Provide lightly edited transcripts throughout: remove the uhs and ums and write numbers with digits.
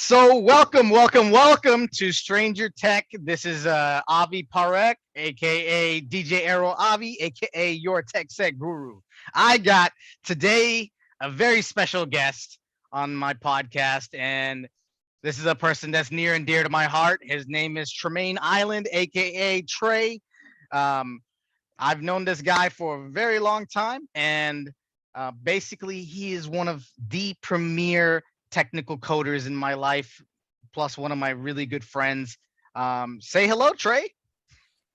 So welcome to Stranger Tech. This is Avi Parek, aka DJ Arrow Avi, aka your Tech Set Guru. I got today a very special guest on my podcast, and this is a person that's near and dear to my heart. His name is Tre Island, aka Tre. Um, I've known this guy for a very long time, and basically, he is one of the premier technical coders in my life, plus one of my really good friends. Say hello, Tre.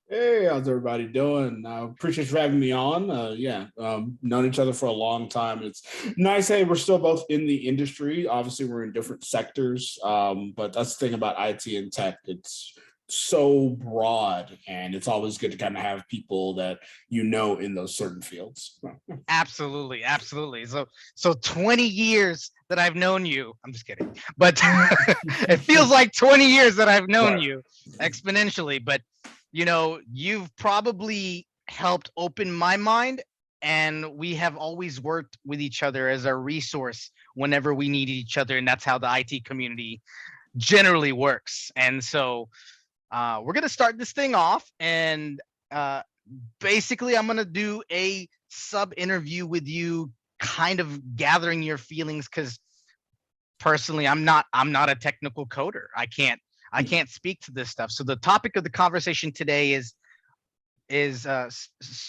Hey, how's everybody doing? Appreciate you having me on. Known each other for a long time. It's nice. Hey, we're still both in the industry. Obviously, we're in different sectors, but that's the thing about IT and tech. It's so broad, and it's always good to kind of have people that you know in those certain fields. Absolutely. So 20 years that I've known you. I'm just kidding, but it feels like 20 years that I've known Right. you exponentially. But you've probably helped open my mind, and we have always worked with each other as a resource whenever we needed each other, and that's how the IT community generally works. And so we're gonna start this thing off, and basically I'm gonna do a sub interview with you, kind of gathering your feelings, because personally I'm not a technical coder. I can't speak to this stuff. So the topic of the conversation today is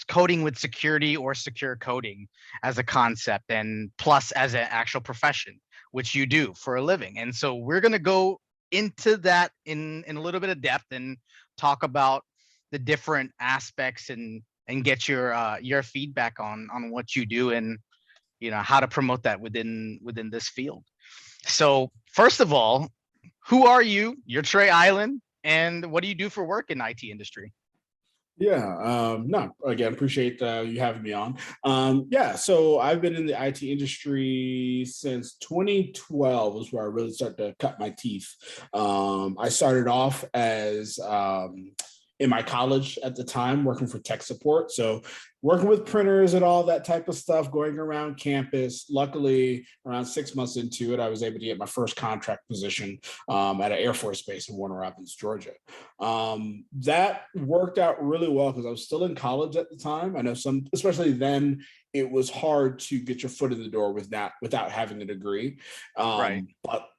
coding with security, or secure coding as a concept, and plus as an actual profession, which you do for a living. And so we're going to go into that in a little bit of depth, and talk about the different aspects, and get your feedback on what you do, and how to promote that within this field. So first of all, who are you? You're Tre Island, and what do you do for work in IT industry? No, again, appreciate you having me on. So I've been in the IT industry since 2012 was where I really started to cut my teeth. I started off as in my college at the time, working for tech support. So working with printers and all that type of stuff, going around campus. Luckily, around 6 months into it, I was able to get my first contract position at an Air Force base in Warner Robins, Georgia. That worked out really well because I was still in college at the time. I know some, especially then, it was hard to get your foot in the door with that without having a degree. Right.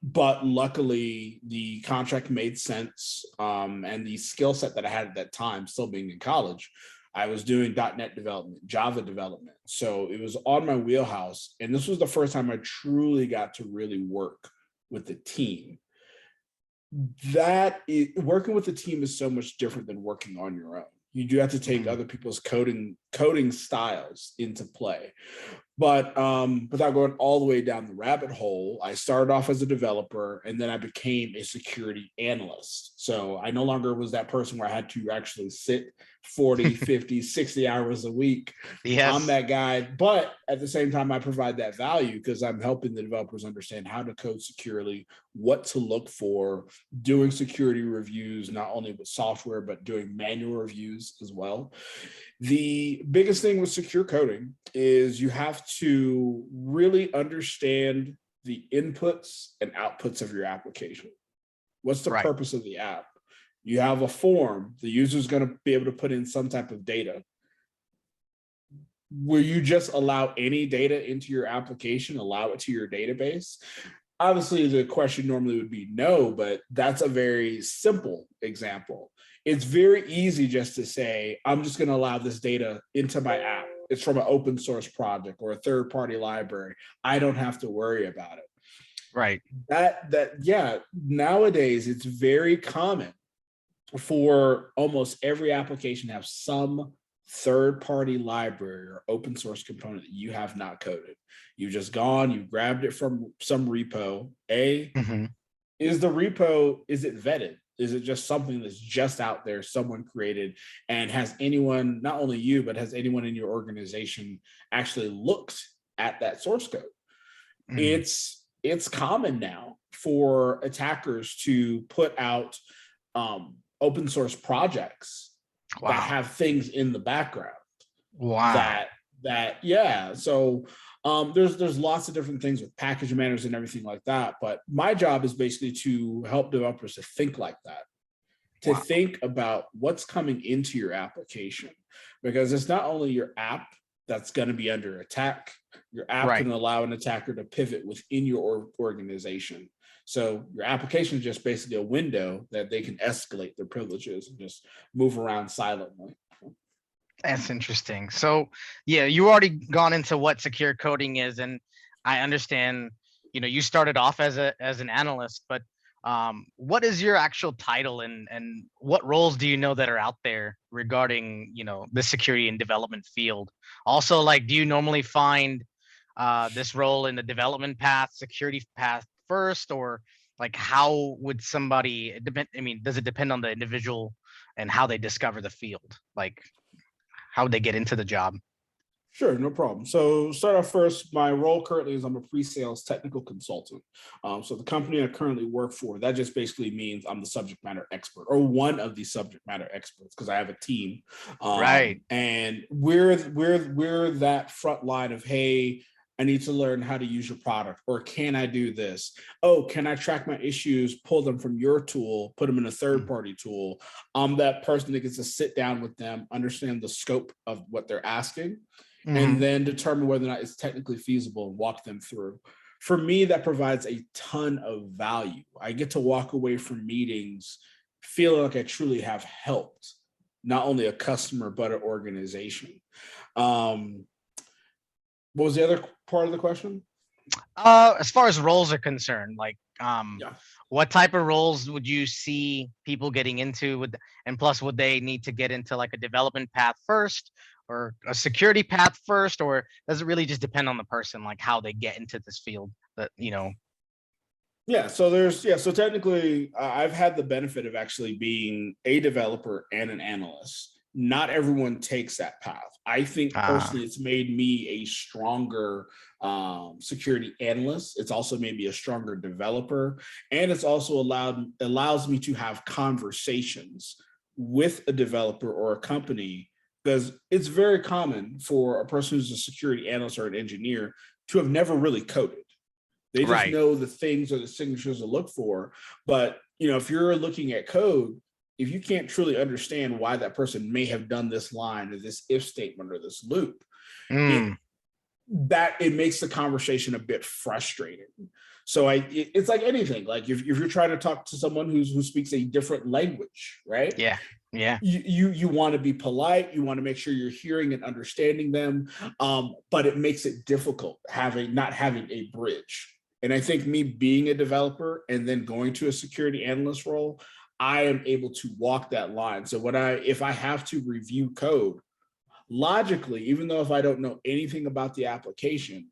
But luckily the contract made sense, and the skill set that I had at that time, still being in college, I was doing .NET development, Java development. So it was on my wheelhouse. And this was the first time I truly got to really work with the team. Working with the team is so much different than working on your own. You do have to take other people's coding styles into play. But without going all the way down the rabbit hole, I started off as a developer, and then I became a security analyst. So I no longer was that person where I had to actually sit 40, 50, 60 hours a week. I'm Yes. that guy. But at the same time, I provide that value because I'm helping the developers understand how to code securely, what to look for, doing security reviews, not only with software, but doing manual reviews as well. The biggest thing with secure coding is you have to really understand the inputs and outputs of your application. What's the Right. purpose of the app? You have a form. The user is going to be able to put in some type of data. Will you just allow any data into your application, allow it to your database? Obviously, the question normally would be no, but that's a very simple example. It's very easy just to say, I'm just going to allow this data into my app. It's from an open source project or a third party library. I don't have to worry about it. Right. Nowadays it's very common for almost every application to have some third-party library or open source component that you have not coded. You've just gone, you grabbed it from some repo. Hmm. Is the repo, is it vetted? Is it just something that's just out there, someone created, and has anyone, not only you, but has anyone in your organization actually looked at that source code? Hmm. It's common now for attackers to put out open source projects that Wow. have things in the background Wow. that that, yeah. So there's lots of different things with package managers and everything like that. But my job is basically to help developers to think like that, to Wow. think about what's coming into your application, because it's not only your app that's going to be under attack. Your app Right. can allow an attacker to pivot within your organization. So your application is just basically a window that they can escalate their privileges and just move around silently. That's interesting. So yeah, you already gone into what secure coding is, and I understand, you started off as an analyst, but what is your actual title, and what roles do you know that are out there regarding, the security and development field? Also, like, do you normally find this role in the development path, security path first, or like how would somebody depend? I mean, does it depend on the individual and how they discover the field? Like, how would they get into the job? Sure, no problem. So start off first, my role currently is I'm a pre-sales technical consultant. So the company I currently work for, that just basically means I'm the subject matter expert or one of the subject matter experts because I have a team. Right. And we're that front line of, hey, I need to learn how to use your product, or can I do this? Oh, can I track my issues, pull them from your tool, put them in a third-party tool? I'm that person that gets to sit down with them, understand the scope of what they're asking, and Mm-hmm. then determine whether or not it's technically feasible and walk them through. For me, that provides a ton of value. I get to walk away from meetings feeling like I truly have helped not only a customer, but an organization. Um, what was the other part of the question? As far as roles are concerned, like, Yeah. what type of roles would you see people getting into? And plus, would they need to get into like a development path first, or a security path first, or does it really just depend on the person, like how they get into this field? That. Yeah, so technically, I've had the benefit of actually being a developer and an analyst. Not everyone takes that path. I think Uh, personally, it's made me a stronger security analyst. It's also made me a stronger developer, and it's also allows me to have conversations with a developer or a company, because it's very common for a person who's a security analyst or an engineer to have never really coded. They just right. know the things or the signatures to look for. But if you're looking at code, if you can't truly understand why that person may have done this line or this if statement or this loop, it Mm, it makes the conversation a bit frustrating. So it's like anything. Like if you're trying to talk to someone who speaks a different language, right? yeah. Yeah. You want to be polite, you want to make sure you're hearing and understanding them, but it makes it difficult not having a bridge. And I think me being a developer and then going to a security analyst role, I am able to walk that line. So if I have to review code logically, even though if I don't know anything about the application,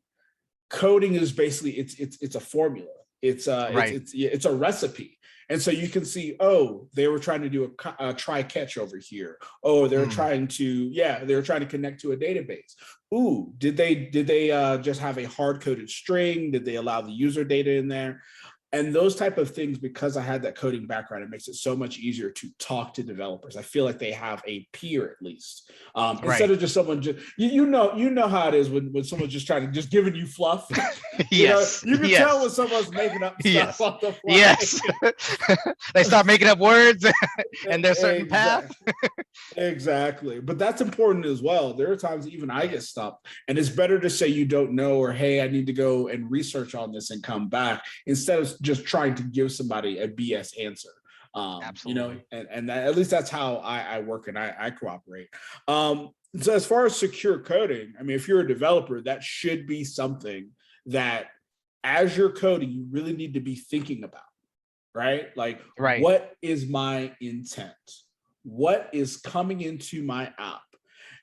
coding is basically it's a formula. Right. It's a recipe. And so you can see, oh, they were trying to do a try catch over here. Oh, Mm, they were trying to connect to a database. Ooh, did they just have a hard coded string? Did they allow the user data in there? And those type of things, because I had that coding background, it makes it so much easier to talk to developers. I feel like they have a peer at least, instead right. of just someone just you know how it is when someone's just trying to just giving you fluff. Yes. You can tell when Yes. someone's making up stuff Yes. on the fly. Yes. They start making up words and their certain path. Exactly. Exactly. But that's important as well. There are times even I Yeah. get stopped, and it's better to say you don't know, or hey, I need to go and research on this and come back, instead of just trying to give somebody a BS answer. Absolutely. And that, at least that's how I work and I cooperate. So as far as secure coding, I mean, if you're a developer, that should be something that as you're coding, you really need to be thinking about, right? Like, Right. what is my intent? What is coming into my app?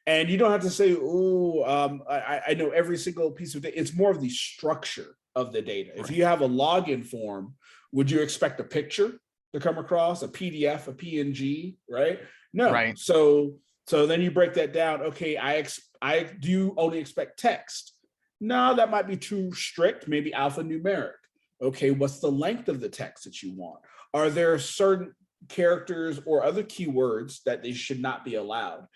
And you don't have to say, oh, I know every single piece of data. It's more of the structure of the data. If Right. you have a login form, would you expect a picture to come across, a PDF, a PNG, right? No. Right. So then you break that down. Okay, I do you only expect text? No, that might be too strict, maybe alphanumeric. Okay, what's the length of the text that you want? Are there certain characters or other keywords that they should not be allowed?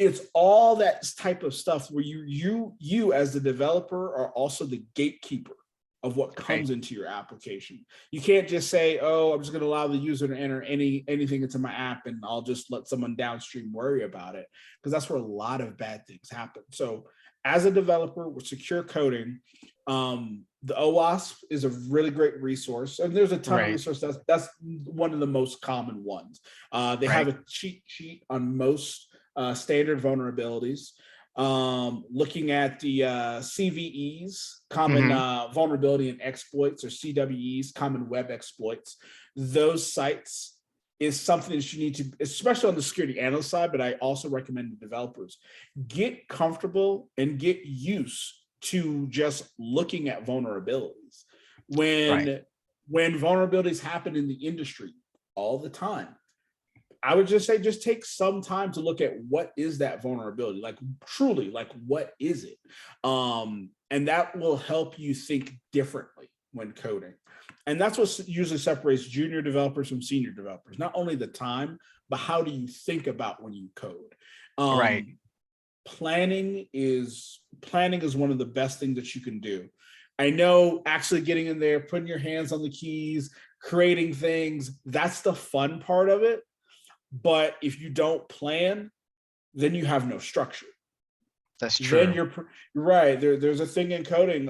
it's all that type of stuff where you as the developer are also the gatekeeper of what comes into your application. You can't just say, oh, I'm just going to allow the user to enter anything into my app and I'll just let someone downstream worry about it, because that's where a lot of bad things happen. So as a developer with secure coding, the OWASP is a really great resource, and there's a ton of resources. That's one of the most common ones. They have a cheat sheet on most standard vulnerabilities. Looking at the CVEs, common vulnerability and exploits, or CWEs, common web exploits. Those sites is something that you need to, especially on the security analyst side, but I also recommend to developers, get comfortable and get used to just looking at vulnerabilities. When vulnerabilities happen in the industry all the time, I would just say, just take some time to look at what is that vulnerability, like truly, like what is it? And that will help you think differently when coding. And that's what usually separates junior developers from senior developers. Not only the time, but how do you think about when you code? Planning is one of the best things that you can do. I know actually getting in there, putting your hands on the keys, creating things, that's the fun part of it. But if you don't plan, then you have no structure. That's true. Then you're right. There's a thing in coding,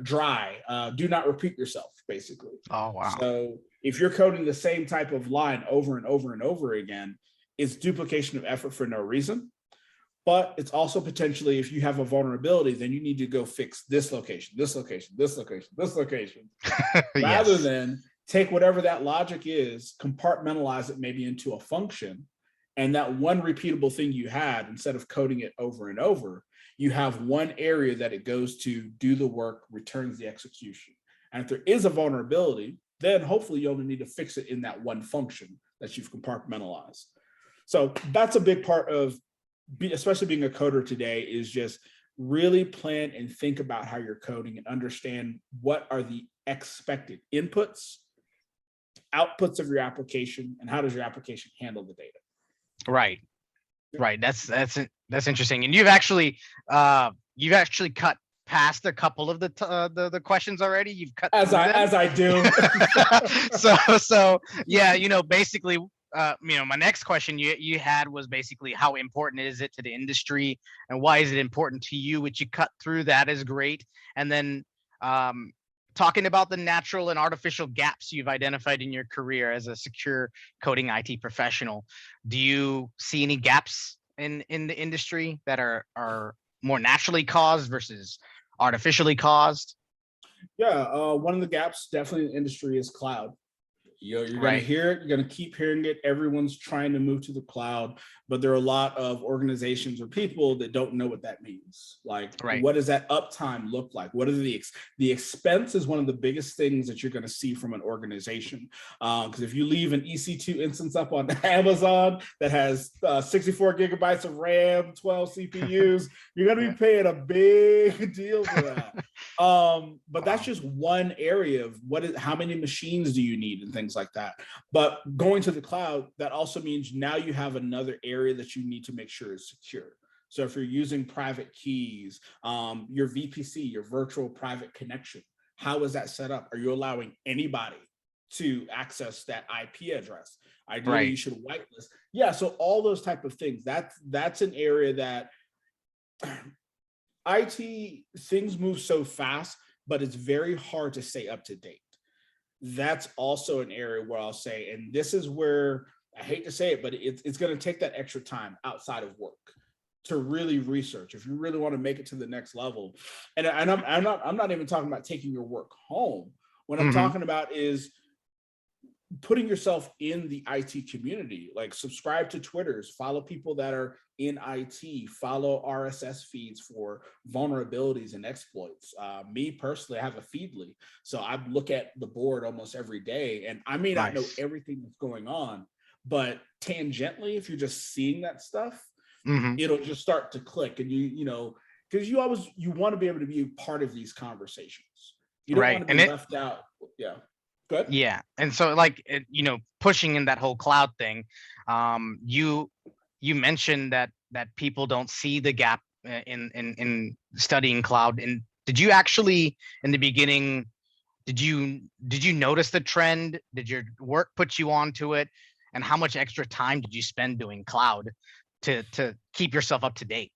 dry, do not repeat yourself, basically. Oh, wow. So if you're coding the same type of line over and over and over again, it's duplication of effort for no reason. But it's also potentially, if you have a vulnerability, then you need to go fix this location, this location, this location, this location, rather than take whatever that logic is, compartmentalize it maybe into a function, and that one repeatable thing you had, instead of coding it over and over, you have one area that it goes to, do the work, returns the execution. And if there is a vulnerability, then hopefully you only need to fix it in that one function that you've compartmentalized. So that's a big part of, especially being a coder today, is just really plan and think about how you're coding and understand what are the expected inputs, outputs of your application, and how does your application handle the data. Right. That's interesting. And you've actually cut past a couple of the questions already. You've cut as I do. so yeah, basically, my next question you had was basically how important is it to the industry and why is it important to you, which you cut through. That is great. And then talking about the natural and artificial gaps you've identified in your career as a secure coding IT professional. Do you see any gaps in the industry that are more naturally caused versus artificially caused? Yeah, one of the gaps definitely in the industry is cloud. You're going to hear it. You're going to keep hearing it. Everyone's trying to move to the cloud, but there are a lot of organizations or people that don't know what that means. Like, what does that uptime look like? What are the expense is one of the biggest things that you're going to see from an organization. Because if you leave an EC2 instance up on Amazon that has 64 gigabytes of RAM, 12 CPUs, you're going to be paying a big deal for that. But that's just one area of how many machines do you need and things like that. But going to the cloud, that also means now you have another area that you need to make sure is secure. So if you're using private keys, your VPC, your virtual private connection, how is that set up? Are you allowing anybody to access that IP address? Ideally, you should whitelist. Yeah, so all those type of things. That's an area that IT, things move so fast, but it's very hard to stay up to date. That's also an area where I'll say, and this is where I hate to say it, but it's going to take that extra time outside of work to really research if you really want to make it to the next level. And I'm not even talking about taking your work home. What I'm talking about is putting yourself in the IT community, like subscribe to Twitters, follow people that are in IT, follow RSS feeds for vulnerabilities and exploits. Me personally, I have a Feedly. So I look at the board almost every day, and I may not know everything that's going on, but tangentially, if you're just seeing that stuff, it'll just start to click. And because you want to be able to be a part of these conversations. You don't want to be left out. Yeah. Good. Yeah. And so pushing in that whole cloud thing, you you mentioned that people don't see the gap in studying cloud. And did you actually in the beginning, did you notice the trend? Did your work put you onto it? And how much extra time did you spend doing cloud to keep yourself up to date?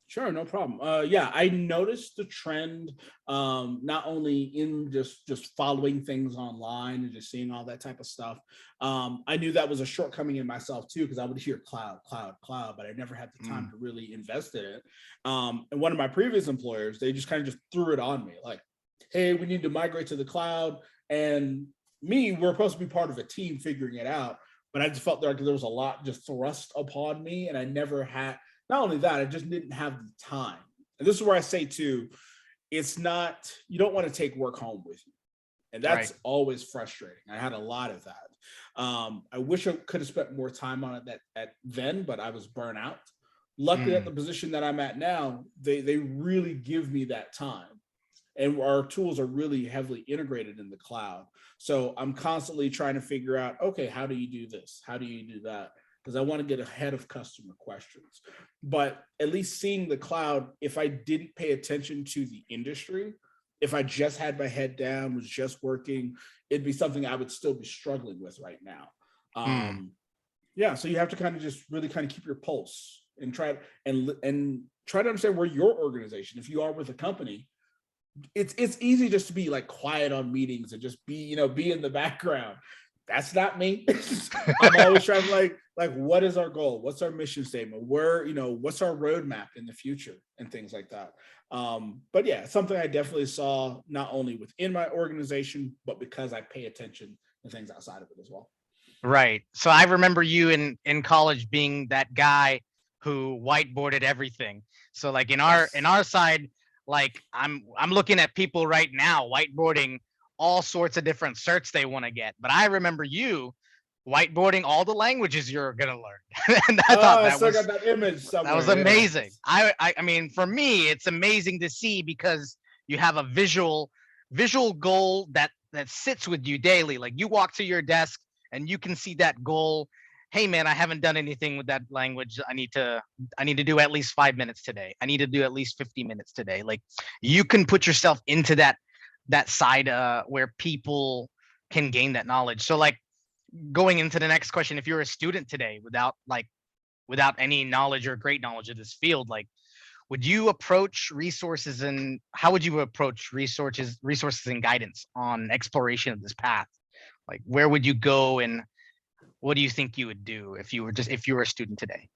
Sure, no problem. Yeah, I noticed the trend, not only in just following things online and just seeing all that type of stuff. I knew that was a shortcoming in myself too, because I would hear cloud, cloud, cloud, but I never had the time Mm, to really invest in it. And one of my previous employers, they just kind of just threw it on me, like, "Hey, we need to migrate to the cloud." And me, we're supposed to be part of a team figuring it out, but I just felt like there was a lot just thrust upon me, and I never had, not only that, I just didn't have the time. And this is where I say too, it's not, you don't want to take work home with you. And right. that's always frustrating. I had a lot of that. I wish I could have spent more time on it at then, but I was burnt out. Luckily, at Mm, the position that I'm at now, they really give me that time. And our tools are really heavily integrated in the cloud. So I'm constantly trying to figure out, okay, how do you do this? How do you do that? Because I want to get ahead of customer questions. But at least seeing the cloud, if I didn't pay attention to the industry, if I just had my head down, was just working, it'd be something I would still be struggling with right now. mm. Yeah, so you have to kind of just really kind of keep your pulse and try to understand where your organization, if you are with a company, it's easy just to be like quiet on meetings and just be, be in the background. That's not me. I'm always trying to like what is our goal? What's our mission statement? Where, what's our roadmap in the future and things like that. But yeah, something I definitely saw not only within my organization, but because I pay attention to things outside of it as well. Right. So I remember you in college being that guy who whiteboarded everything. So like in Yes. our side, like I'm looking at people right now whiteboarding all sorts of different certs they want to get. But I remember you whiteboarding all the languages you're gonna learn. And I thought Oh, I still got that image that was somewhere. Yeah. amazing. I mean, for me, it's amazing to see because you have a visual goal that sits with you daily. Like you walk to your desk and you can see that goal. Hey man, I haven't done anything with that language. I need to do at least 5 minutes today. I need to do at least 50 minutes today. Like you can put yourself into that side where people can gain that knowledge. So like going into the next question, if you're a student today without any knowledge or great knowledge of this field, like would you approach resources and how would you approach resources and guidance on exploration of this path? Like where would you go and what do you think you would do if you were a student today?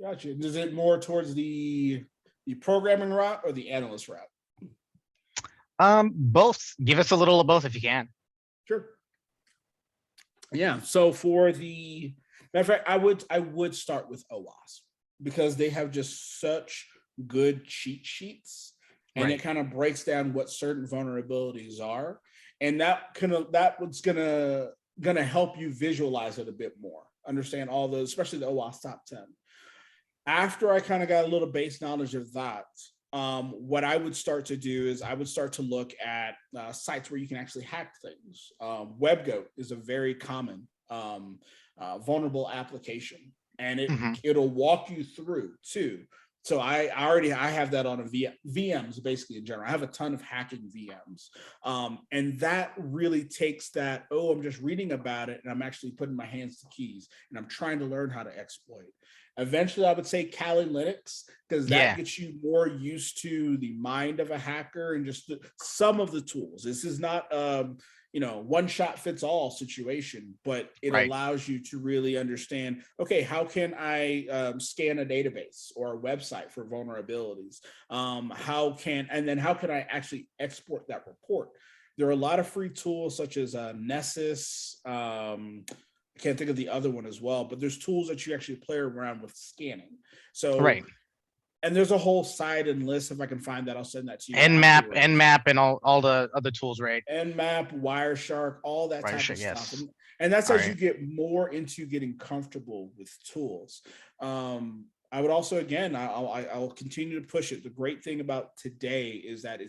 Gotcha. Is it more towards the programming route or the analyst route? Both. Give us a little of both if you can. Sure. Yeah. So for the matter of fact, I would start with OWASP because they have just such good cheat sheets, and it Right. kind of breaks down what certain vulnerabilities are, and that was gonna help you visualize it a bit more, understand all those, especially the OWASP top 10. After I kind of got a little base knowledge of that, what I would start to do is I would start to look at sites where you can actually hack things. WebGoat is a very common vulnerable application, and Hmm. it'll walk you through too. So I have that on VMs basically in general. I have a ton of hacking VMs, and that really takes that. Oh, I'm just reading about it, and I'm actually putting my hands to keys, and I'm trying to learn how to exploit. Eventually, I would say Kali Linux because that Yeah. gets you more used to the mind of a hacker and just some of the tools. This is not one shot fits all situation, but it Right. allows you to really understand, okay, how can I scan a database or a website for vulnerabilities? How can I actually export that report? There are a lot of free tools such as Nessus. I can't think of the other one as well, but there's tools that you actually play around with scanning. So, Right. and there's a whole site and list. If I can find that, I'll send that to you Nmap, afterwards. Nmap, and all the other tools, right? Nmap, Wireshark, all that Right. type Sure. of stuff. Yes. And that's All as you right. get more into getting comfortable with tools. I would also, again, I'll continue to push it. The great thing about today is that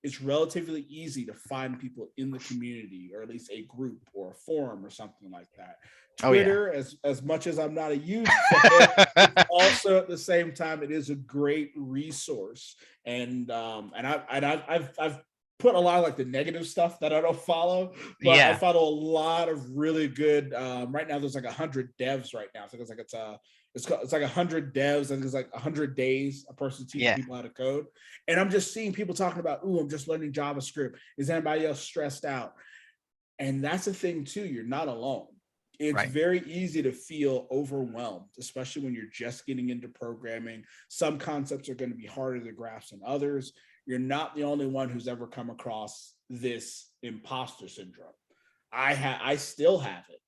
it's relatively easy to find people in the community, or at least a group or a forum or something like that. Oh yeah. Twitter, as much as I'm not a huge fan, it's also at the same time, it is a great resource. And I've put a lot of like the negative stuff that I don't follow, but I Yeah. follow a lot of really good. Right now, there's like 100 devs right now. I think it's like 100 devs. I think it's like 100 days a person teaching Yeah. people how to code. And I'm just seeing people talking about, "Ooh, I'm just learning JavaScript. Is anybody else stressed out?" And that's the thing too. You're not alone. It's Right. very easy to feel overwhelmed, especially when you're just getting into programming. Some concepts are going to be harder to grasp than others. You're not the only one who's ever come across this imposter syndrome. I still have it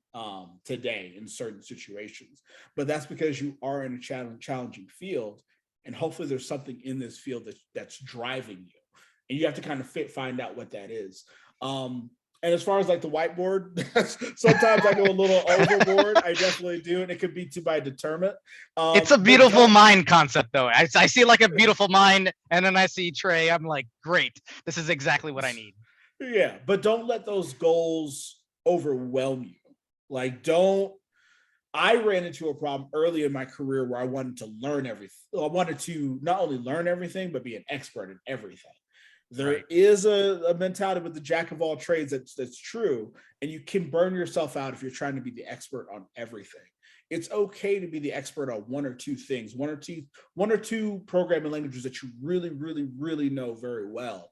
today in certain situations, but that's because you are in a challenging field, and hopefully there's something in this field that's driving you, and you have to kind of find out what that is. And as far as like the whiteboard, sometimes I go a little overboard. I definitely do, and it could be to my determinant. It's a beautiful mind concept, though. I see like a beautiful mind, and then I see Tre. I'm like, great. This is exactly what I need. Yeah, but don't let those goals overwhelm you. Like, don't. I ran into a problem early in my career where I wanted to learn everything. I wanted to not only learn everything, but be an expert in everything. There is a mentality with the jack of all trades that's true, and you can burn yourself out if you're trying to be the expert on everything. It's okay to be the expert on one or two things, one or two programming languages that you really, really, really know very well.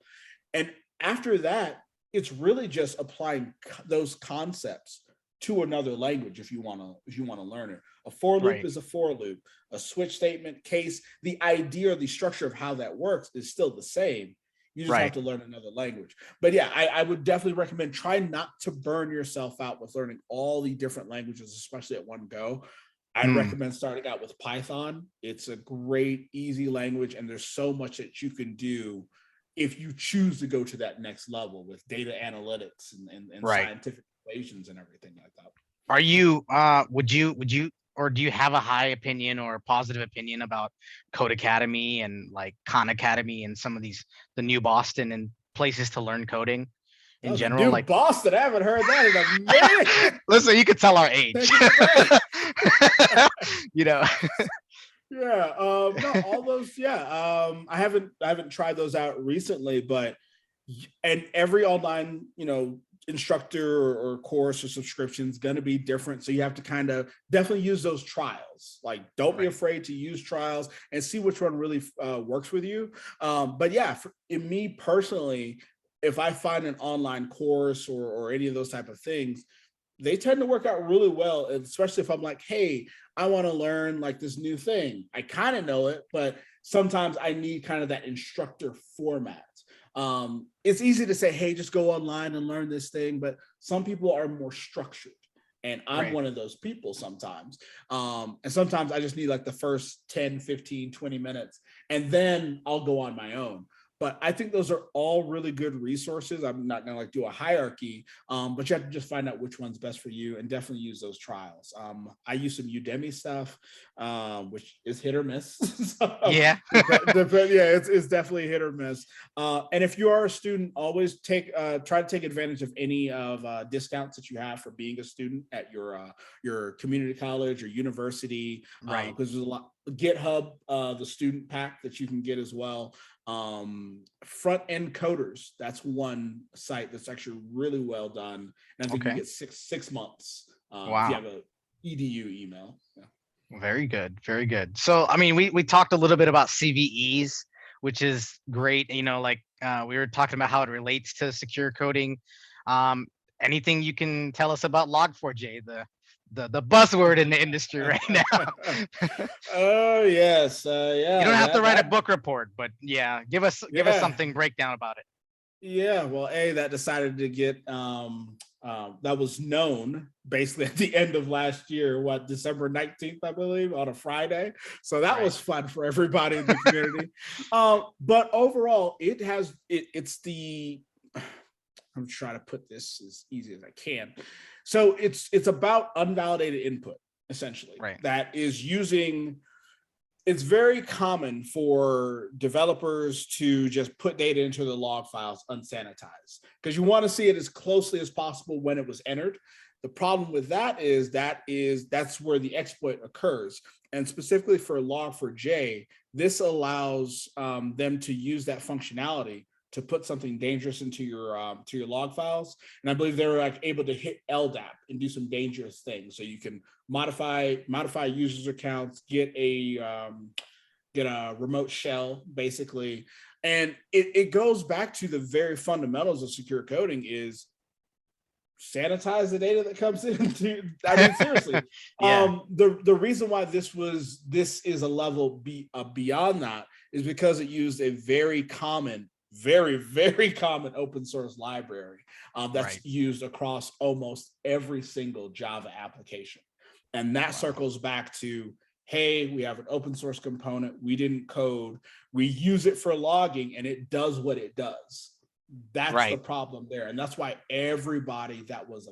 And after that, it's really just applying those concepts to another language if you want to learn it. A for loop is a for loop. A switch statement, case, the idea or the structure of how that works is still the same. You just have to learn another language. But yeah, I would definitely recommend try not to burn yourself out with learning all the different languages, especially at one go. I'd recommend starting out with Python. It's a great, easy language, and there's so much that you can do if you choose to go to that next level with data analytics and scientific equations and everything like that. Are you would you or do you have a high opinion or a positive opinion about Code Academy and like Khan Academy and some of the new Boston and places to learn coding in general? New like Boston, I haven't heard that in a minute. Listen, you could tell our age. you know. Yeah, no, all those, yeah. I haven't tried those out recently, but and every online, instructor or course or subscription is going to be different. So you have to kind of definitely use those trials. Like, don't be afraid to use trials and see which one really works with you. But yeah, in me personally, if I find an online course or any of those type of things, they tend to work out really well, especially if I'm like, hey, I want to learn like this new thing. I kind of know it, but sometimes I need kind of that instructor format. It's easy to say, hey, just go online and learn this thing, but some people are more structured. And I'm one of those people sometimes. And sometimes I just need like the first 10, 15, 20 minutes, and then I'll go on my own. But I think those are all really good resources. I'm not going to like do a hierarchy, but you have to just find out which one's best for you and definitely use those trials. I use some Udemy stuff, which is hit or miss. Yeah. It's definitely hit or miss. And if you are a student, always try to take advantage of any of discounts that you have for being a student at your community college or university. Because there's a lot. GitHub, the student pack that you can get as well. Front End Coders, that's one site that's actually really well done, and I think you get six months if you have a edu email. Very good. So I mean, we talked a little bit about CVEs, which is great. Like we were talking about how it relates to secure coding. Anything you can tell us about Log4j, the buzzword in the industry right now? Oh yes, yeah. You don't have to write a book report, but yeah, give us something breakdown about it. Yeah, well, that decided to get that was known basically at the end of last year, December 19th, I believe, on a Friday. So that was fun for everybody in the community. But overall, it's the I'm trying to put this as easy as I can. So it's about unvalidated input, essentially. That is it's very common for developers to just put data into the log files unsanitized because you want to see it as closely as possible when it was entered. The problem with that is that's where the exploit occurs. And specifically for Log4j, this allows them to use that functionality to put something dangerous into your log files. And I believe they're like able to hit LDAP and do some dangerous things. So you can modify users accounts, get a remote shell basically. And it goes back to the very fundamentals of secure coding is sanitize the data that comes in. I mean, seriously. Yeah. The reason why this is a level beyond that is because it used a very common, very common open source library that's used across almost every single Java application. And that circles back to, hey, we have an open source component, we didn't code, we use it for logging and it does what it does. That's the problem there. And that's why everybody that was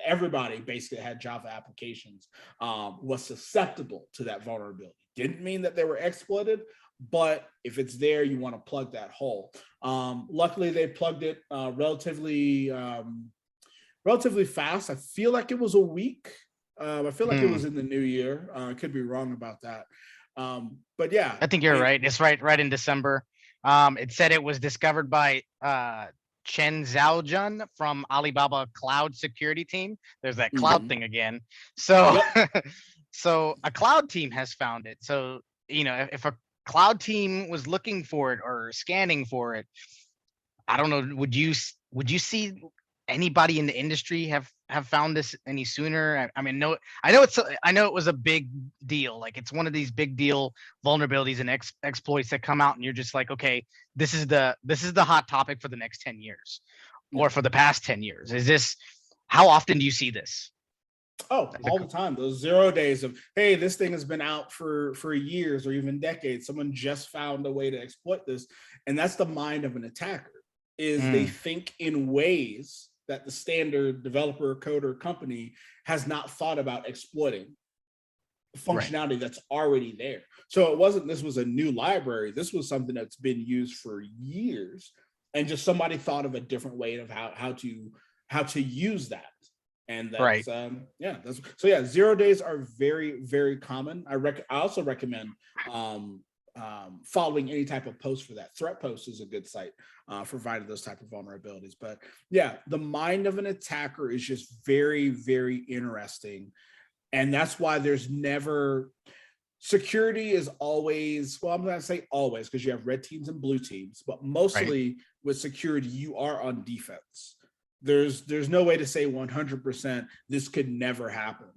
everybody basically had Java applications was susceptible to that vulnerability. Didn't mean that they were exploited, but if it's there, you want to plug that hole. Luckily, they plugged it relatively fast. I feel like it was a week. I feel like it was in the new year. I could be wrong about that. But yeah. I think you're right. It's right in December. It said it was discovered by Chen Zhaojun from Alibaba Cloud Security Team. There's that cloud thing again. So, so a cloud team has found it. So, if a cloud team was looking for it or scanning for it, I don't know. Would you see anybody in the industry have found this any sooner? I mean, I know it was a big deal. Like it's one of these big deal vulnerabilities and exploits that come out and you're just like, okay, this is the hot topic for the next 10 years or for the past 10 years. How often do you see this? Oh, all the time. Those 0 days of, hey, this thing has been out for years or even decades. Someone just found a way to exploit this. And that's the mind of an attacker, is they think in ways that the standard developer, coder, company has not thought about exploiting functionality that's already there. So it wasn't, this was a new library. This was something that's been used for years, and just somebody thought of a different way of how to use that. And that's so yeah, 0 days are very, very common. I also recommend following any type of post for that. Threat Post is a good site for finding those type of vulnerabilities. But yeah, the mind of an attacker is just very, very interesting. And that's why there's never, security is always, well, I'm going to say always, because you have red teams and blue teams, but mostly with security, you are on defense. There's no way to say 100% this could never happen,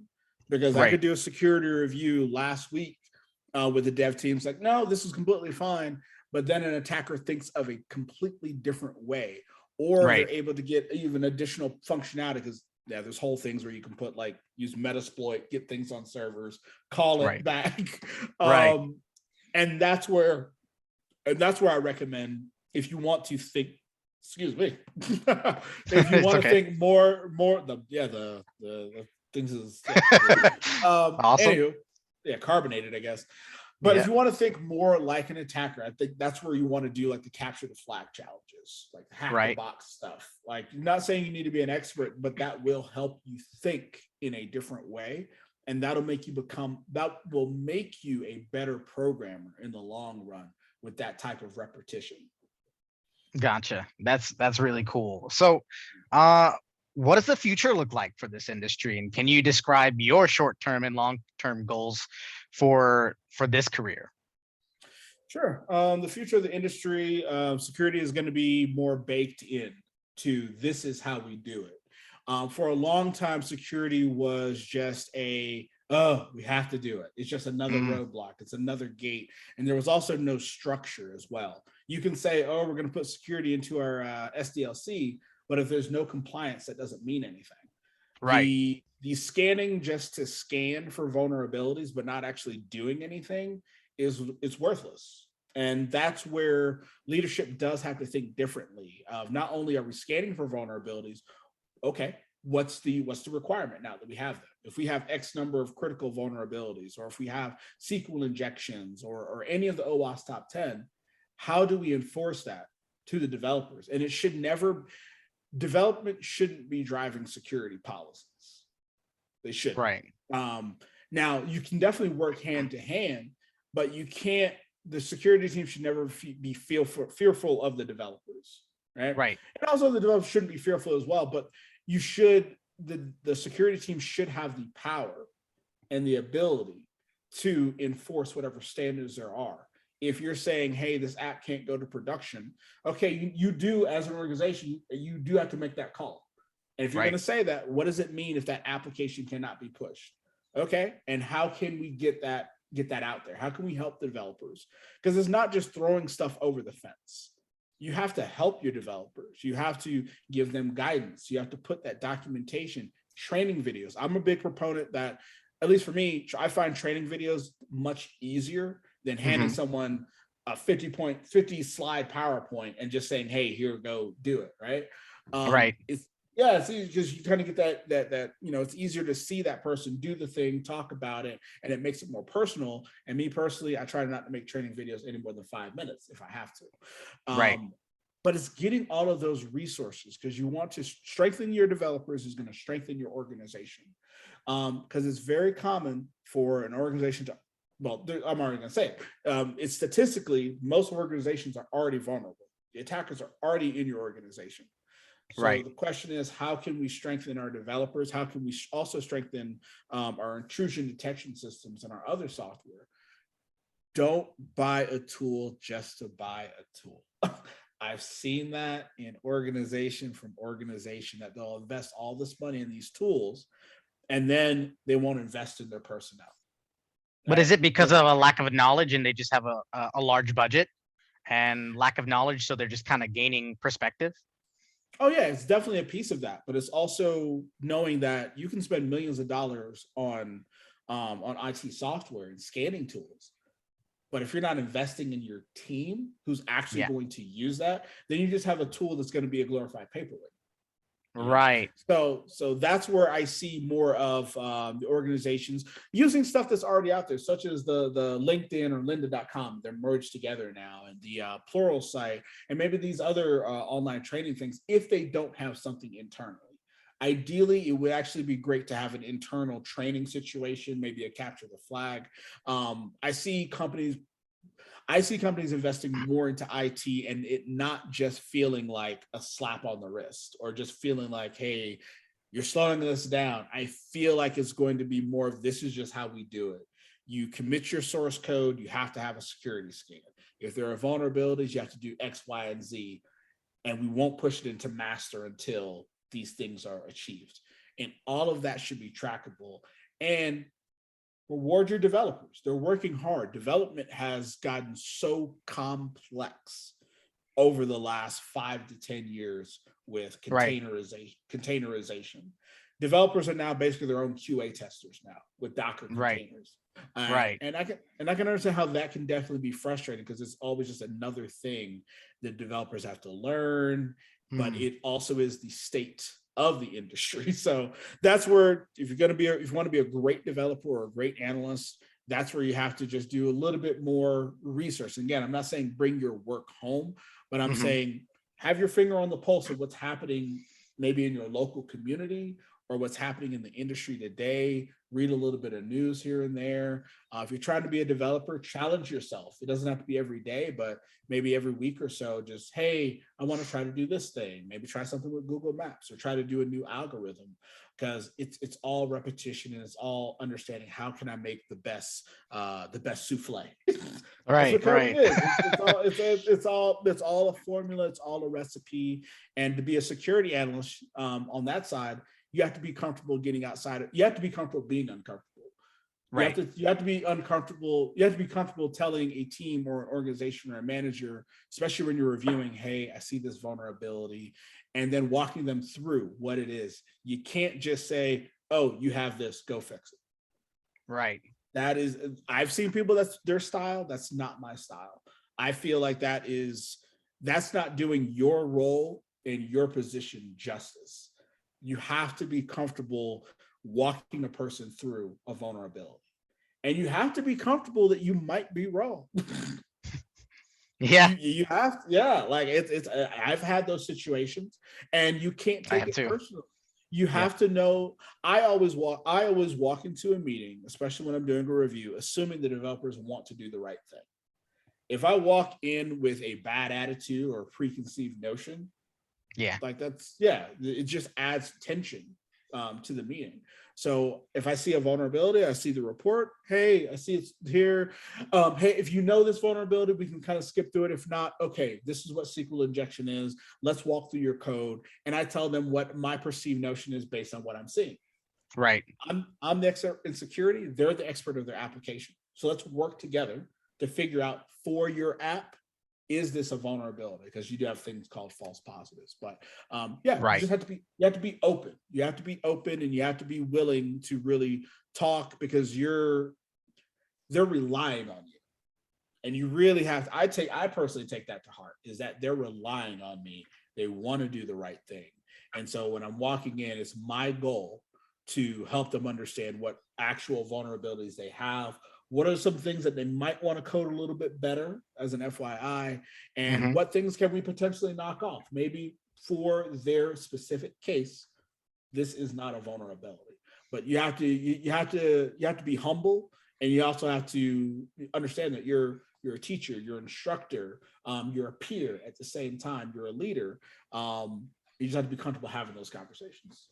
because I could do a security review last week with the dev teams like, no, this is completely fine. But then an attacker thinks of a completely different way, or they're able to get even additional functionality, because there's whole things where you can put like use Metasploit, get things on servers, call it back. And that's where I recommend, if you want to think, excuse me, if you want to think more the things is awesome. Anywho, carbonated, I guess. But if you want to think more like an attacker, I think that's where you want to do like the capture the flag challenges, like the hack the box stuff. Like, I'm not saying you need to be an expert, but that will help you think in a different way. And that will make you a better programmer in the long run with that type of repetition. Gotcha. That's really cool. So, what does the future look like for this industry? And can you describe your short-term and long-term goals for this career? Sure. The future of the industry, security is going to be more baked in to, this is how we do it. For a long time, security was just we have to do it. It's just another roadblock. It's another gate. And there was also no structure as well. You can say, oh, we're going to put security into our SDLC, but if there's no compliance, that doesn't mean anything. The scanning just to scan for vulnerabilities, but not actually doing anything, it's worthless. And that's where leadership does have to think differently. Not only are we scanning for vulnerabilities, okay, what's the requirement now that we have them? If we have X number of critical vulnerabilities, or if we have SQL injections, or any of the OWASP top 10, how do we enforce that to the developers? And it should never, development shouldn't be driving security policies. They shouldn't. Right. Now you can definitely work hand to hand, but you can't, the security team should never be fearful of the developers, right? Right. And also the developers shouldn't be fearful as well, but you should, the security team should have the power and the ability to enforce whatever standards there are. If you're saying, hey, this app can't go to production, okay, you do, as an organization, you do have to make that call. And if you're going to say that, what does it mean if that application cannot be pushed? Okay, and how can we get that out there? How can we help the developers? Because it's not just throwing stuff over the fence. You have to help your developers. You have to give them guidance. You have to put that documentation, training videos. I'm a big proponent that, at least for me, I find training videos much easier than handing someone a 50 slide PowerPoint and just saying, hey, here, go do it, right? Right. Yeah, it's because you kind of get that it's easier to see that person do the thing, talk about it, and it makes it more personal. And me personally, I try not to make training videos any more than 5 minutes if I have to. Right. But it's getting all of those resources, because you want to strengthen your developers is going to strengthen your organization. Because it's very common for an organization to, well, I'm already going to say it. It's statistically, most organizations are already vulnerable. The attackers are already in your organization. So the question is, how can we strengthen our developers? How can we also strengthen our intrusion detection systems and our other software? Don't buy a tool just to buy a tool. I've seen that in organization that they'll invest all this money in these tools, and then they won't invest in their personnel. But is it because of a lack of knowledge, and they just have a large budget and lack of knowledge, so they're just kind of gaining perspective? Oh yeah, it's definitely a piece of that, but it's also knowing that you can spend millions of dollars on IT software and scanning tools, but if you're not investing in your team who's actually going to use that, then you just have a tool that's going to be a glorified paperweight. Right. So that's where I see more of the organizations using stuff that's already out there, such as the LinkedIn or lynda.com. They're merged together now, and the Plural site, and maybe these other online training things, if they don't have something internally. Ideally, it would actually be great to have an internal training situation, maybe a capture the flag. I see companies investing more into IT, and it not just feeling like a slap on the wrist, or just feeling like, hey, you're slowing this down. I feel like it's going to be more of, this is just how we do it. You commit your source code, you have to have a security scan. If there are vulnerabilities, you have to do X, Y, and Z, and we won't push it into master until these things are achieved. And all of that should be trackable. And reward your developers. They're working hard. Development has gotten so complex over the last 5 to 10 years with containerization. Developers are now basically their own QA testers now with Docker containers. And I can understand how that can definitely be frustrating, because it's always just another thing that developers have to learn, but it also is the state of the industry. So that's where, if you want to be a great developer or a great analyst, that's where you have to just do a little bit more research. Again, I'm not saying bring your work home, but I'm saying have your finger on the pulse of what's happening maybe in your local community, or what's happening in the industry today. Read a little bit of news here and there. If you're trying to be a developer, challenge yourself. It doesn't have to be every day, but maybe every week or so, just, hey, I want to try to do this thing. Maybe try something with Google Maps, or try to do a new algorithm, because it's all repetition, and it's all understanding, how can I make the best souffle? Right. It's all a formula. It's all a recipe. And to be a security analyst on that side, you have to be comfortable getting outside. You have to be comfortable being uncomfortable. Right. You have to be uncomfortable. You have to be comfortable telling a team or an organization or a manager, especially when you're reviewing, hey, I see this vulnerability, and then walking them through what it is. You can't just say, oh, you have this, go fix it. Right. That is, I've seen people, that's their style. That's not my style. I feel like that's not doing your role in your position justice. you have to be comfortable walking a person through a vulnerability. And you have to be comfortable that you might be wrong. Yeah, You have, yeah, like it's I've had those situations, and you can't I take have it too. personally. You Yeah. have to know. I always walk into a meeting, especially when I'm doing a review, assuming the developers want to do the right thing. If I walk in with a bad attitude or a preconceived notion, Yeah. like that's, yeah, it just adds tension to the meeting. So if I see a vulnerability, I see the report, hey, I see it's here, hey, if you know this vulnerability, we can kind of skip through it. If not, okay, this is what SQL injection is, let's walk through your code, and I tell them what my perceived notion is based on what I'm seeing. Right. I'm the expert in security, they're the expert of their application, so let's work together to figure out for your app, is this a vulnerability? Because you do have things called false positives. But yeah, you Right. just have to be open. You have to be open, and you have to be willing to really talk, because they're relying on you. And you really have to, I personally take that to heart, is that they're relying on me. They want to do the right thing. And so when I'm walking in, it's my goal to help them understand what actual vulnerabilities they have. What are some things that they might want to code a little bit better as an FYI? And Hmm. what things can we potentially knock off? Maybe for their specific case, this is not a vulnerability. But you have to be humble, and you also have to understand that you're a teacher, you're an instructor, you're a peer at the same time, you're a leader. You just have to be comfortable having those conversations.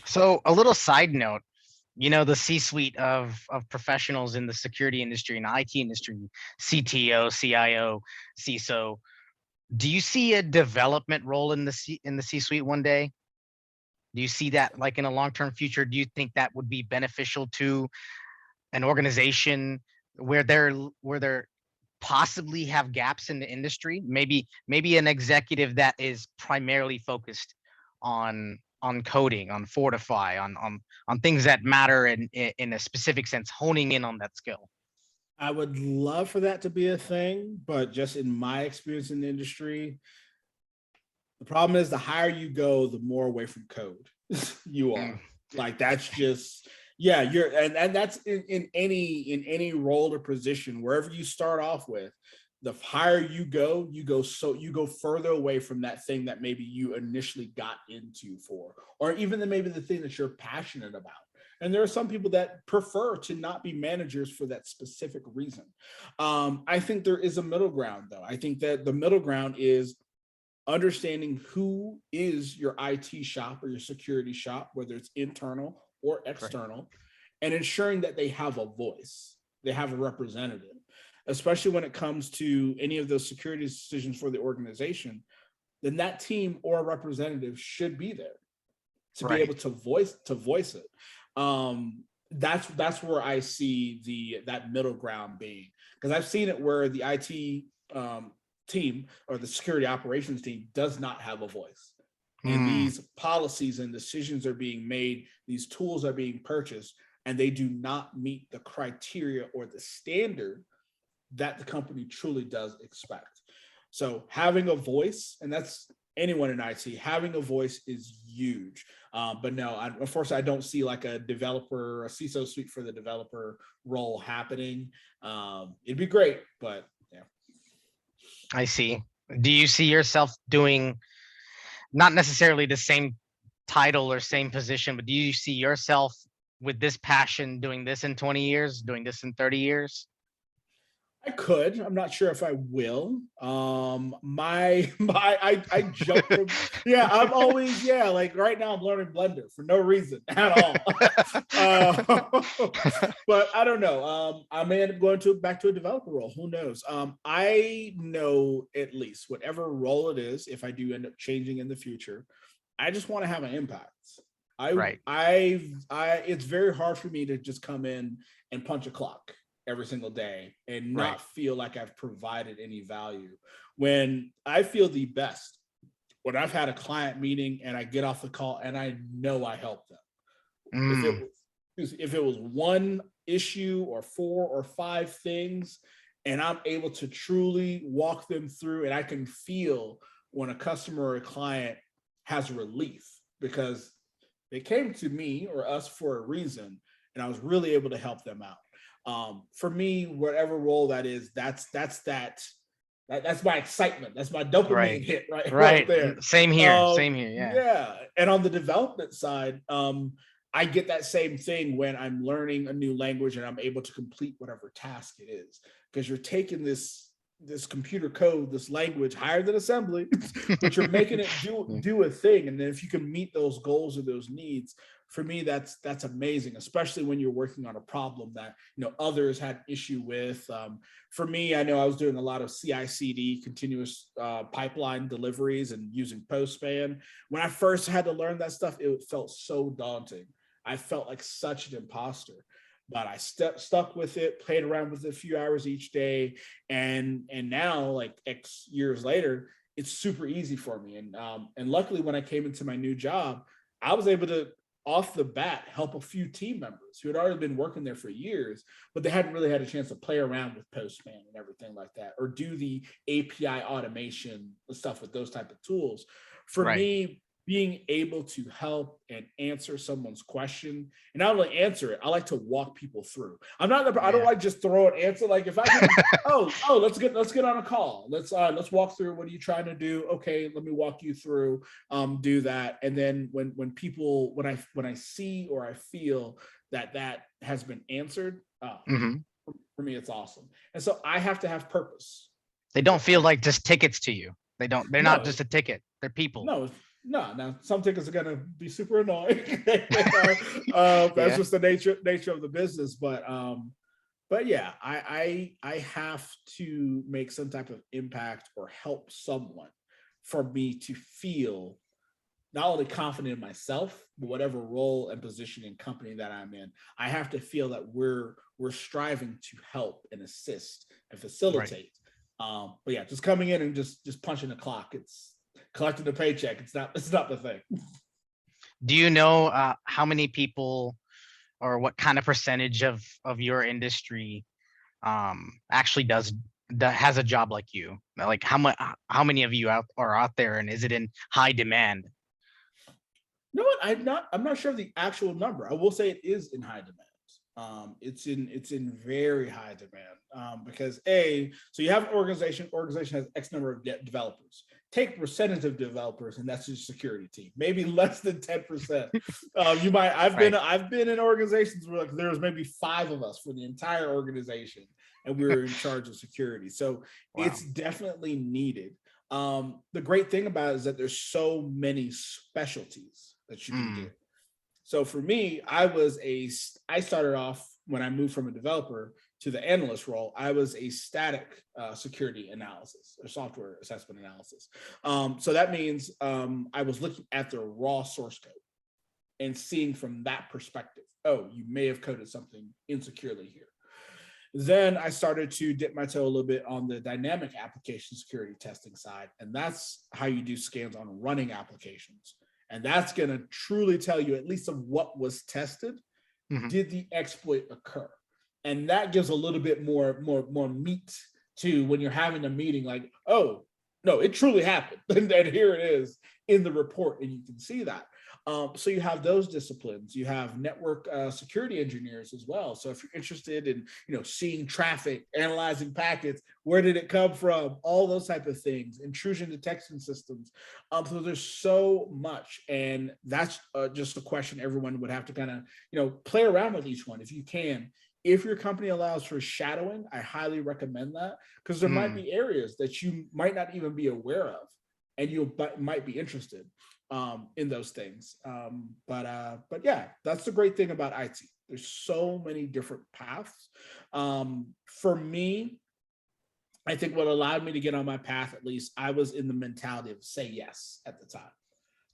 So a little side note, the C-suite of professionals in the security industry and IT industry, CTO, CIO, CISO. Do you see a development role in the C-suite one day? Do you see that like in a long-term future? Do you think that would be beneficial to an organization where they're possibly have gaps in the industry? Maybe an executive that is primarily focused on coding, on Fortify, on things that matter in a specific sense, honing in on that skill. I would love for that to be a thing, but just in my experience in the industry, the problem is the higher you go, the more away from code you Mm, are. Like that's just, yeah, and that's in any role or position, wherever you start off with, the higher you go further away from that thing that maybe you initially got into for, or even maybe the thing that you're passionate about. And there are some people that prefer to not be managers for that specific reason. I think there is a middle ground, though. I think that the middle ground is understanding who is your IT shop or your security shop, whether it's internal or right. external, and ensuring that they have a voice, they have a representative, especially when it comes to any of those security decisions for the organization. Then that team or a representative should be there to be Right. able to voice it. That's where I see that middle ground being, because I've seen it where the IT team or the security operations team does not have a voice, and Mm, these policies and decisions are being made, these tools are being purchased, and they do not meet the criteria or the standard that the company truly does expect. So having a voice, and that's anyone in IT, having a voice is huge. But no, unfortunately, I don't see like a developer, a CISO suite for the developer role happening. It'd be great, but yeah. I see. Do you see yourself doing not necessarily the same title or same position, but do you see yourself with this passion doing this in 20 years, doing this in 30 years? I could. I'm not sure if I will. I jump from, yeah. I'm always, yeah. Like right now, I'm learning Blender for no reason at all. uh, but I don't know. I may end up going to back to a developer role. Who knows? I know at least whatever role it is, if I do end up changing in the future, I just want to have an impact. Right. It's very hard for me to just come in and punch a clock every single day and Right. not feel like I've provided any value. When I feel the best, when I've had a client meeting and I get off the call and I know I helped them. If it Mm, was if it was one issue or four or five things, and I'm able to truly walk them through, and I can feel when a customer or a client has relief, because They came to me or us for a reason, and I was really able to help them out. For me, whatever role that is, that's my excitement. That's my dopamine Right. hit right Right. there. Same here. Same here. Yeah. Yeah. And on the development side, I get that same thing when I'm learning a new language and I'm able to complete whatever task it is, because you're taking this computer code, this language higher than assembly, but you're making it do a thing. And then if you can meet those goals or those needs, for me, that's amazing, especially when you're working on a problem that others had issue with. For me, I know I was doing a lot of CI/CD, continuous pipeline deliveries, and using Postman. When I first had to learn that stuff, it felt so daunting. I felt like such an imposter, but I stuck with it, played around with it a few hours each day, and now, like X years later, it's super easy for me. And luckily, when I came into my new job, I was able to off the bat help a few team members who had already been working there for years, but they hadn't really had a chance to play around with Postman and everything like that, or do the API automation stuff with those type of tools. For Right. me, being able to help and answer someone's question, and not only answer it, I like to walk people through. I don't Yeah. like just throw an answer. Like if I can, let's get on a call. Let's walk through. What are you trying to do? Okay, let me walk you through. Do that. And then when I see or I feel that has been answered, Hmm. for me it's awesome. And so I have to have purpose. They don't feel like just tickets to you. They're not No, just a ticket. They're people. no, no. Now some tickets are gonna be super annoying. That's Yeah. just the nature of the business. But yeah, I have to make some type of impact or help someone for me to feel not only confident in myself, but whatever role and position and company that I'm in. I have to feel that we're striving to help and assist and Right. facilitate. But yeah, just coming in and just punching the clock, it's collecting the paycheck. It's not the thing. Do you know how many people or what kind of percentage of your industry actually that has a job like you? Like how many of you are out there, and is it in high demand? You know what? I'm not sure of the actual number. I will say it is in high demand. It's in very high demand, because so you have an organization has X number of developers. Take percentage of developers, and that's your security team. Maybe less than 10%. You might. Right. I've been in organizations where like there was maybe 5 of us for the entire organization, and we were in charge of security. So Wow. it's definitely needed. The great thing about it is that there's so many specialties that you can do. Mm, So for me, I started off when I moved from a developer to the analyst role. I was a static security analysis or software assessment analysis. So that means I was looking at the raw source code and seeing from that perspective, oh, you may have coded something insecurely here. Then I started to dip my toe a little bit on the dynamic application security testing side. And that's how you do scans on running applications. And that's going to truly tell you, at least of what was tested, mhm. did the exploit occur? And that gives a little bit more meat to when you're having a meeting, like, oh, no, it truly happened. And here it is in the report. And you can see that. So you have those disciplines. You have network security engineers as well. So if you're interested in seeing traffic, analyzing packets, where did it come from, all those type of things, intrusion detection systems. So there's so much, and that's just a question everyone would have to kind of play around with each one if you can. If your company allows for shadowing, I highly recommend that, because there might Mm. be areas that you might not even be aware of, and you might be interested in those things. But yeah, that's the great thing about IT. There's so many different paths. For me, I think what allowed me to get on my path, at least, I was in the mentality of say yes at the time.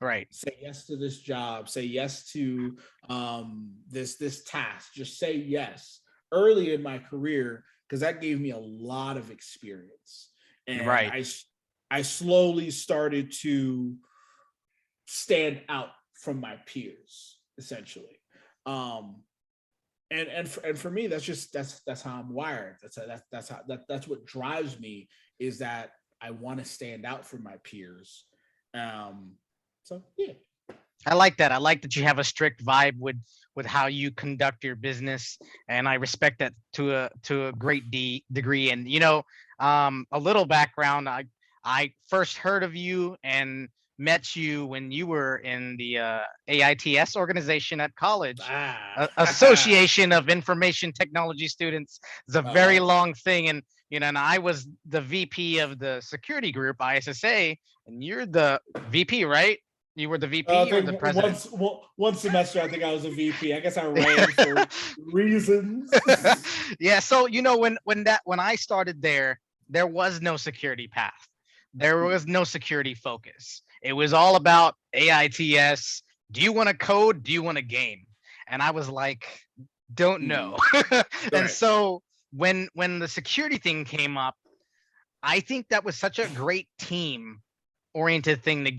Right. Say yes to this job. Say yes to this task. Just say yes early in my career, because that gave me a lot of experience, and Right. I slowly started to stand out from my peers, essentially. Um, and for me, that's how I'm wired. That's what drives me, is that I want to stand out from my peers. Um, so yeah. I like that. I like that you have a strict vibe with how you conduct your business, and I respect that to a great degree. And a little background. I first heard of you and met you when you were in the AITS organization at college, Ah. Association of Information Technology Students. It's a very Uh-huh. long thing, and and I was the VP of the security group, ISSA, and you're the VP, right? You were the I VP or the think president? one semester, I think I was a VP. I guess I ran for reasons. Yeah. So when I started there was no security path. There was no security focus. It was all about AITS. Do you want to code? Do you want to game? And I was like, don't know. Mhm. And Right. so when the security thing came up, I think that was such a great team oriented thing to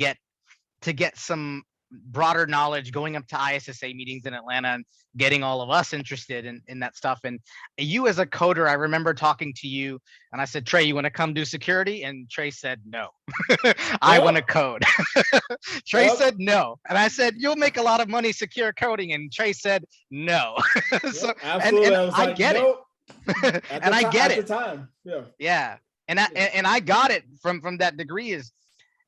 get some broader knowledge, going up to ISSA meetings in Atlanta and getting all of us interested in that stuff. And you as a coder, I remember talking to you and I said, Trey, you want to come do security? And Trey said, no, I want to Yep. code. Trey Yep. said, no. And I said, you'll make a lot of money secure coding. And Trey said, no. So, Yep. and, Absolutely. and I was I like, get it. nope. And I get At the it. time. Yeah. Yeah. And I got it from that degree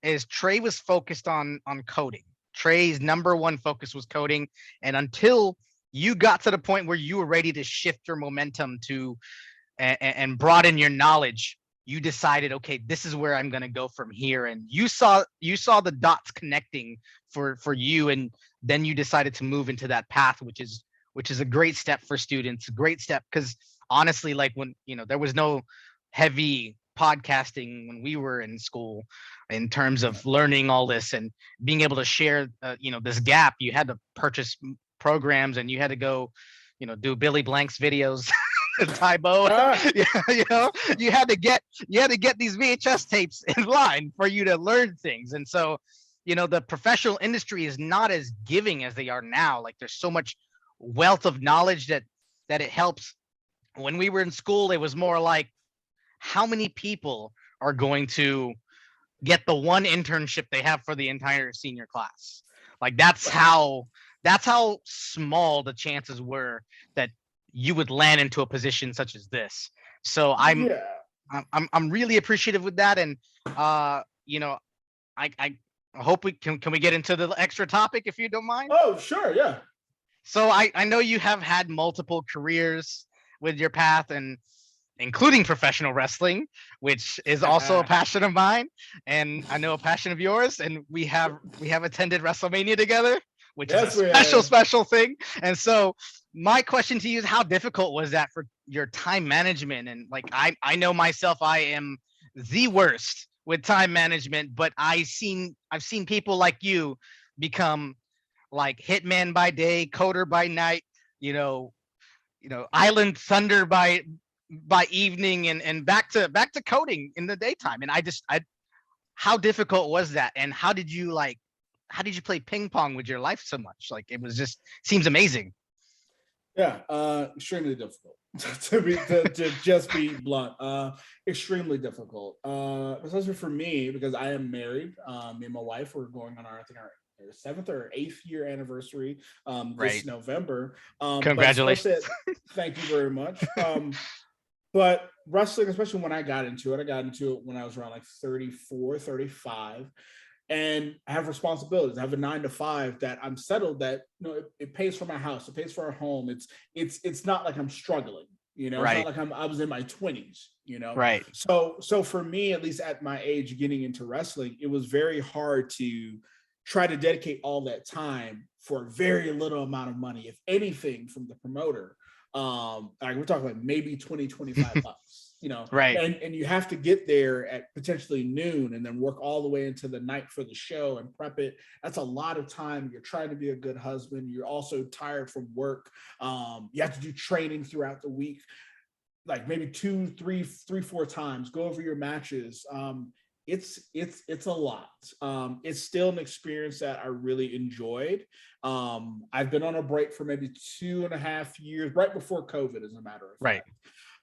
is Trey was focused on coding. Trey's number one focus was coding, and until you got to the point where you were ready to shift your momentum to and broaden your knowledge, you decided, okay, this is where I'm going to go from here. And you saw the dots connecting for you, and then you decided to move into that path, which is a great step for students. A great step because honestly, like when there was no heavy podcasting when we were in school in terms of learning all this and being able to share this gap. You had to purchase programs and you had to go do Billy Blank's videos. Tybo. Ah. Yeah, you had to get these VHS tapes in line for you to learn things. And so the professional industry is not as giving as they are now. Like there's so much wealth of knowledge that it helps. When we were in school, it was more like how many people are going to get the one internship they have for the entire senior class. Like Right. that's how small the chances were that you would land into a position such as this. So Yeah. I'm really appreciative with that. And uh you know I hope we get into the extra topic if you don't mind. Oh, sure. Yeah. So I know you have had multiple careers with your path, and including professional wrestling, which is also a passion of mine, and I know a passion of yours. And we have attended WrestleMania together, which is a Yes, we special, have. special thing. And so my question to you is, how difficult was that for your time management? And like I know myself, I am the worst with time management, but I've seen people like you become like hitman by day, coder by night, you know, Island Thunder by evening, and back to coding in the daytime. And I how difficult was that? And how did you play ping pong with your life so much? Like it was just seems amazing. Yeah, extremely difficult to just be blunt. Extremely difficult, especially for me because I am married. Me and my wife we're going on our I think our seventh or eighth year anniversary this Right. November. But especially Congratulations. thank you very much. But wrestling, especially when I got into it when I was around like 34, 35 and I have responsibilities. I have a 9 to 5 that I'm settled that it pays for my house, it pays for our home. It's not like I'm struggling. It's not Right. like I was in my 20s. Right. So for me, at least at my age, getting into wrestling, it was very hard to try to dedicate all that time for very little amount of money, if anything, from the promoter. Like we're talking like maybe 20, $25, Right. and you have to get there at potentially noon and then work all the way into the night for the show and prep it. That's a lot of time. You're trying to be a good husband. You're also tired from work. You have to do training throughout the week, like maybe two, three, 4 times, go over your matches. It's a lot. It's still an experience that I really enjoyed. I've been on a break for maybe 2.5 years, right before COVID, as a matter of Right. fact.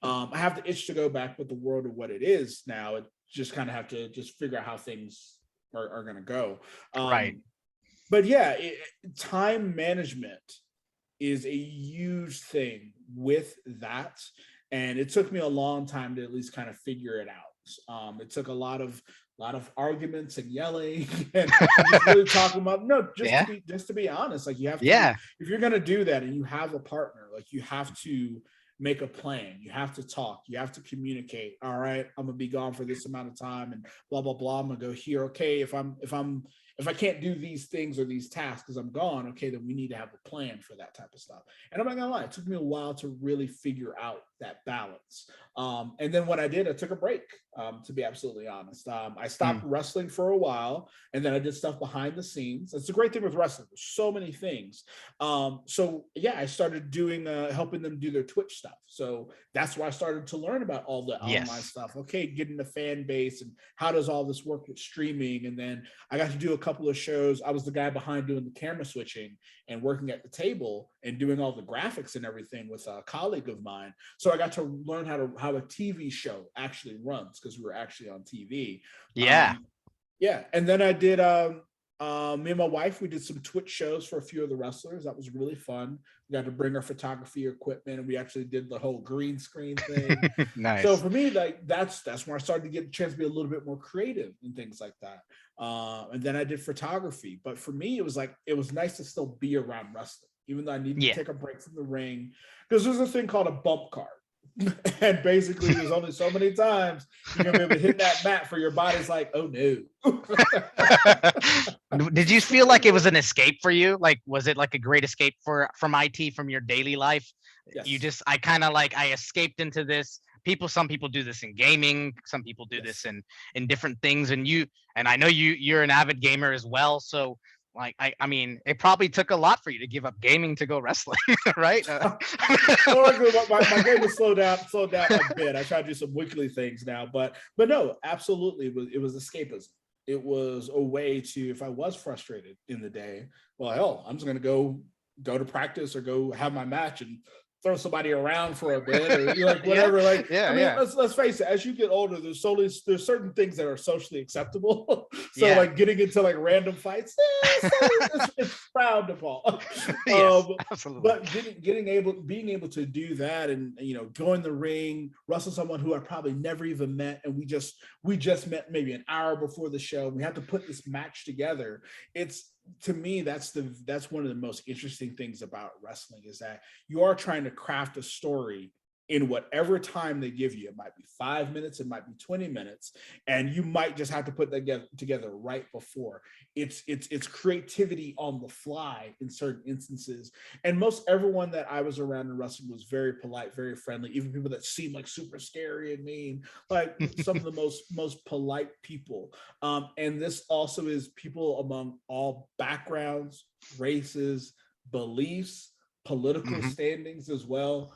I have the itch to go back, but the world of what it is now, it just kind of have to just figure out how things are going to go. Right. Um, but yeah, time management is a huge thing with that. And it took me a long time to at least kind of figure it out. It took a lot of arguments and yelling and just really talking about, no, Yeah. just to be honest, like you have to, Yeah. if you're gonna do that and you have a partner, like you have to make a plan, you have to talk, you have to communicate. All right, I'm gonna be gone for this amount of time and blah blah blah. I'm gonna go here. Okay, if I can't do these things or these tasks because I'm gone, okay, then we need to have a plan for that type of stuff. And I'm not gonna lie, it took me a while to really figure out that balance. And then what I did, I took a break, to be absolutely honest. I stopped Mm. wrestling for a while, and then I did stuff behind the scenes. That's the great thing with wrestling. There's so many things. So yeah, I started doing helping them do their Twitch stuff. So that's why I started to learn about all the online Yes. stuff. Okay, getting the fan base and how does all this work with streaming. And then I got to do a couple of shows. I was the guy behind doing the camera switching and working at the table and doing all the graphics and everything with a colleague of mine. So I got to learn how a TV show actually runs because we were actually on TV. Yeah. Yeah, and then I did. Me and my wife, we did some Twitch shows for a few of the wrestlers. That was really fun. We got to bring our photography equipment, and we actually did the whole green screen thing. So Nice. for me, like that's where I started to get a chance to be a little bit more creative and things like that. And then I did photography. But for me, it was like it was nice to still be around wrestling, even though I needed to Yeah. take a break from the ring, because there's a thing called a bump card. And basically, there's only so many times you're gonna be able to hit that mat for your body's like, oh no. Did you feel like it was an escape for you? Like, was it like a great escape from IT from your daily life? You Yes. just, I kind of like, I escaped into this. Some people do this in gaming. Some people do this Yes. in different things. And I know you're an avid gamer as well. So like, I mean, it probably took a lot for you to give up gaming to go wrestling, right? Well, like, my game was slowed down a bit. I try to do some weekly things now, but no, absolutely, it was escapism. It was a way to, if I was frustrated in the day, well, hell, I'm just gonna go to practice or go have my match and throw somebody around for a bit or like Yeah, whatever. Like, I yeah, mean, yeah, let's face it, as you get older, there's certain things that are socially acceptable. So yeah. like getting into like random fights, it's frowned upon. Yes, um, absolutely. but being able to do that and go in the ring, wrestle someone who I probably never even met, and we just met maybe an hour before the show. We had to put this match together. It's To me, that's one of the most interesting things about wrestling is that you are trying to craft a story in whatever time they give you. It might be 5 minutes, it might be 20 minutes, and you might just have to put that together right before. It's creativity on the fly in certain instances. And most everyone that I was around in wrestling was very polite, very friendly. Even people that seem like super scary and mean, like some of the most polite people. And this also is people among all backgrounds, races, beliefs, political Hmm. standings as well.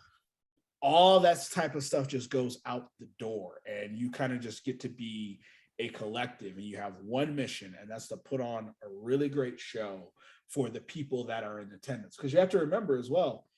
All that type of stuff just goes out the door, and you kind of just get to be a collective, and you have one mission, and that's to put on a really great show for the people that are in attendance. Because you have to remember as well,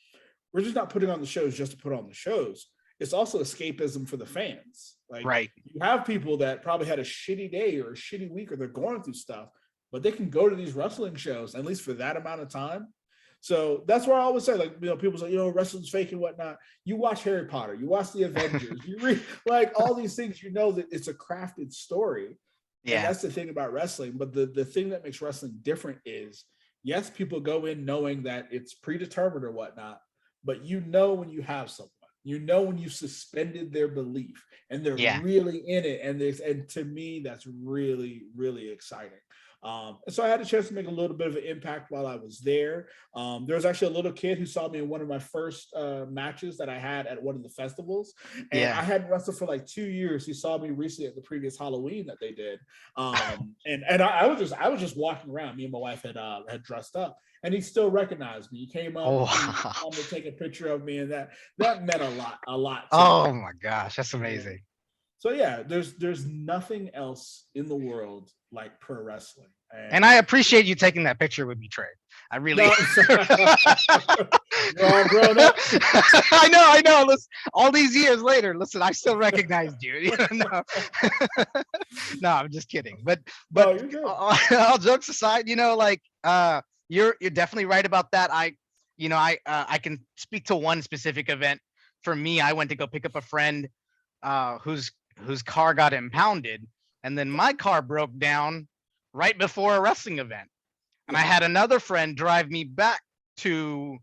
we're just not putting on the shows just to put on the shows. It's also escapism for the fans. Like, Right. you have people that probably had a shitty day or a shitty week, or they're going through stuff, but they can go to these wrestling shows at least for that amount of time. So that's why I always say, like, people say, wrestling's fake and whatnot. You watch Harry Potter, you watch the Avengers, you read like all these things, that it's a crafted story. And Yeah. that's the thing about wrestling. But the thing that makes wrestling different is, yes, people go in knowing that it's predetermined or whatnot, but when you have someone, when you've suspended their belief and they're Yeah. really in it. And to me, that's really, really exciting. And so I had a chance to make a little bit of an impact while I was there. There was actually a little kid who saw me in one of my first matches that I had at one of the festivals, and I Yeah. hadn't wrestled for like 2 years. He saw me recently at the previous Halloween that they did, and I was just walking around. Me and my wife had dressed up, and he still recognized me. He came up, Oh, he wow. wanted to take a picture of me, and that meant a lot to me. Oh my gosh, that's And amazing. so yeah, there's nothing else in the world like pro wrestling. And I appreciate you taking that picture with me, Trey. I really. No, you're all grown up. I know. Listen, all these years later, listen, I still recognized you. No. No, I'm just kidding. But No, you're good. all jokes aside, you're definitely right about that. I can speak to one specific event. For me, I went to go pick up a friend whose car got impounded, and then my car broke down right before a wrestling event. And I had another friend drive me back to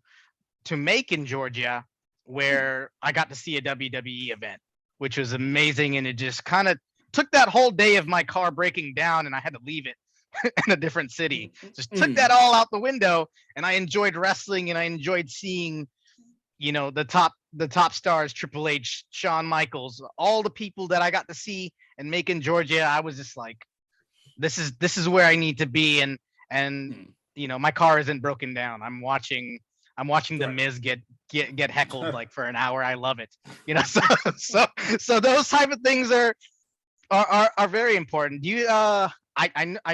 Macon, Georgia, where I got to see a WWE event, which was amazing. And it just kind of took that whole day of my car breaking down, and I had to leave it in a different city. Just took that all out the window, and I enjoyed wrestling, and I enjoyed seeing, the top stars, Triple H, Shawn Michaels, all the people that I got to see in Macon, Georgia. I was just like, this is where I need to be, and my car isn't broken down. I'm watching the Miz get heckled like for an hour. I love it. So those type of things are very important. Do you I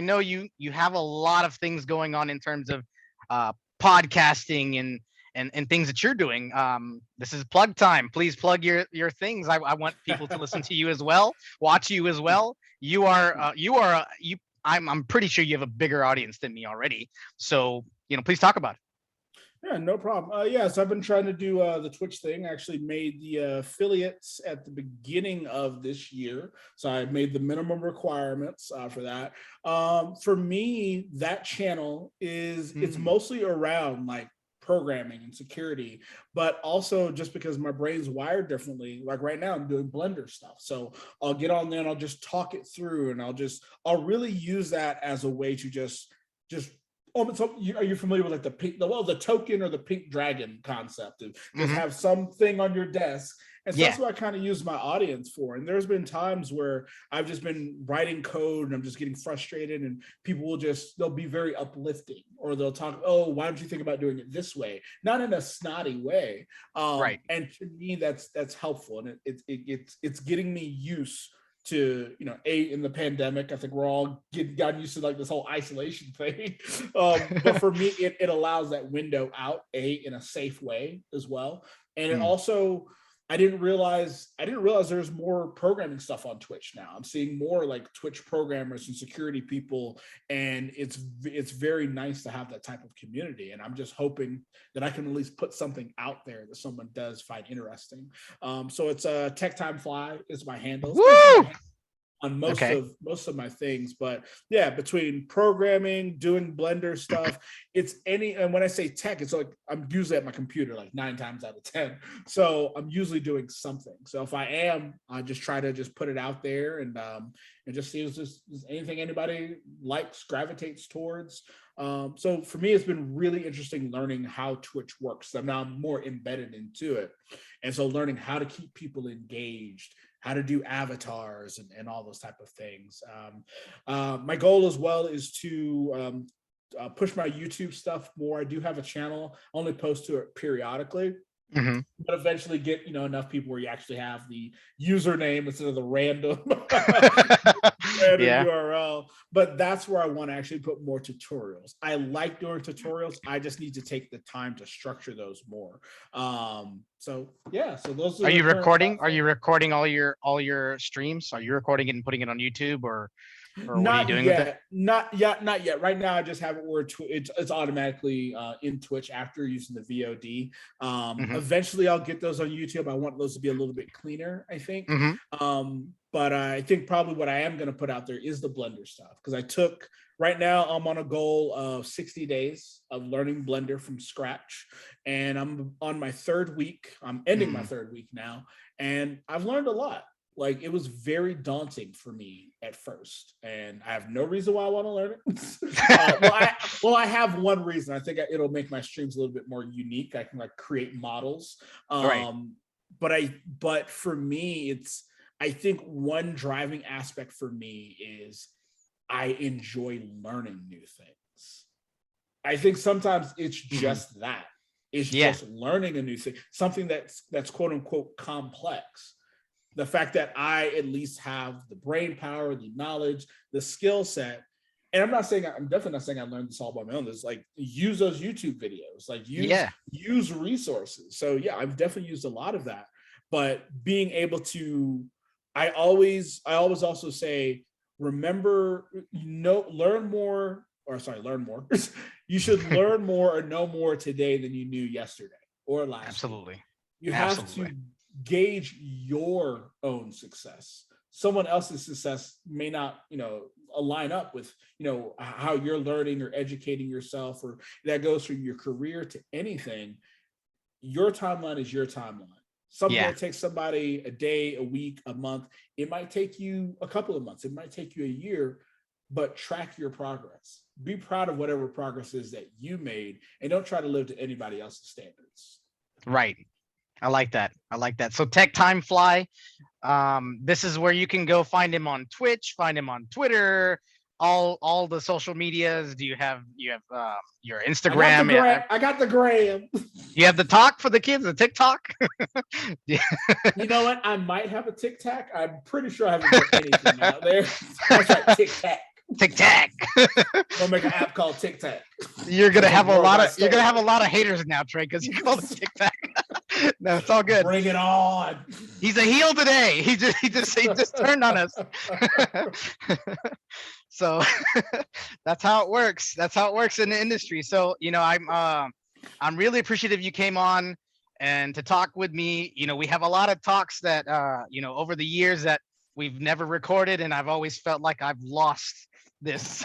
know you have a lot of things going on in terms of podcasting and things that you're doing. This is plug time. Please plug your things. I want people to listen to you as well, watch you as well. I'm pretty sure you have a bigger audience than me already. So, please talk about it. Yeah, no problem. So I've been trying to do the Twitch thing. I actually made the affiliates at the beginning of this year. So I made the minimum requirements for that. For me, that channel it's mostly around like programming and security, but also just because my brain's wired differently. Like right now I'm doing Blender stuff, so I'll get on there and I'll just talk it through, and I'll really use that as a way to just so are you familiar with like the token or the pink dragon concept of just have something on your desk? And so that's what I kind of use my audience for. And there's been times where I've just been writing code and I'm just getting frustrated, and people they'll be very uplifting, or they'll talk, oh, why don't you think about doing it this way? Not in a snotty way. Right. And to me, that's helpful. And it's getting me used to, in the pandemic, I think we're all gotten used to like this whole isolation thing. But for me, it allows that window out in a safe way as well. And it also, I didn't realize there's more programming stuff on Twitch now. I'm seeing more like Twitch programmers and security people, and it's very nice to have that type of community. And I'm just hoping that I can at least put something out there that someone does find interesting. So it's TechTimeFly is my handle. Woo! On most of my things. But yeah, between programming, doing Blender stuff, and when I say tech, it's like I'm usually at my computer like 9 times out of 10. So I'm usually doing something. So if I just try to just put it out there and just see if there's anything anybody likes, gravitates towards. So for me, it's been really interesting learning how Twitch works. So now I'm more embedded into it. And so learning how to keep people engaged, how to do avatars and all those type of things. My goal as well is to push my YouTube stuff more. I do have a channel, only post to it periodically. But eventually get enough people where you actually have the username instead of the random URL. But that's where I want to actually put more tutorials. I like doing tutorials. I just need to take the time to structure those more. So those are you recording? Are you recording all your streams? Are you recording it and putting it on YouTube, or what are you doing with it? Not yet. Right now, I just have it where it's automatically in Twitch after using the VOD. Eventually, I'll get those on YouTube. I want those to be a little bit cleaner, I think. But I think probably what I am going to put out there is the Blender stuff, because right now I'm on a goal of 60 days of learning Blender from scratch. And I'm on my 3rd week. I'm ending my 3rd week now. And I've learned a lot. Like, it was very daunting for me at first, and I have no reason why I want to learn it. I have one reason. I think it'll make my streams a little bit more unique. I can like create models. But for me, I think one driving aspect for me is I enjoy learning new things. I think sometimes it's just that. It's just learning a new thing, something that's quote unquote complex. The fact that I at least have the brain power, the knowledge, the skill set and I'm definitely not saying I learned this all by my own. There's like use those YouTube videos, like Yeah. use resources. So yeah, I've definitely used a lot of that. But being able to, I always also say, remember, learn more, or sorry, learn more. You should learn more or know more today than you knew yesterday or last week. Absolutely. You have Absolutely. to gauge your own success. Someone else's success may not, align up with, how you're learning or educating yourself, or that goes from your career to anything. Your timeline is your timeline. Something Yeah. that takes somebody a day, a week, a month, it might take you a couple of months, it might take you a year, but track your progress. Be proud of whatever progress is that you made, and don't try to live to anybody else's standards. Right. I like that. I like that. So TechTimeFly, this is where you can go find him on Twitch, find him on Twitter, all the social medias. Do you have your Instagram? I got the gram. You have the talk for the kids, the TikTok. You know what? I might have a TikTok. I'm pretty sure I haven't put anything out there. That's right, TikTok. TikTok. We'll make an app called TikTok. You're gonna have a lot of haters now, Trey, because you call it TikTok. No, it's all good. Bring it on. He's a heel today. He just turned on us. So that's how it works. That's how it works in the industry. So I'm really appreciative you came on and to talk with me. We have a lot of talks that over the years that we've never recorded, and I've always felt like I've lost this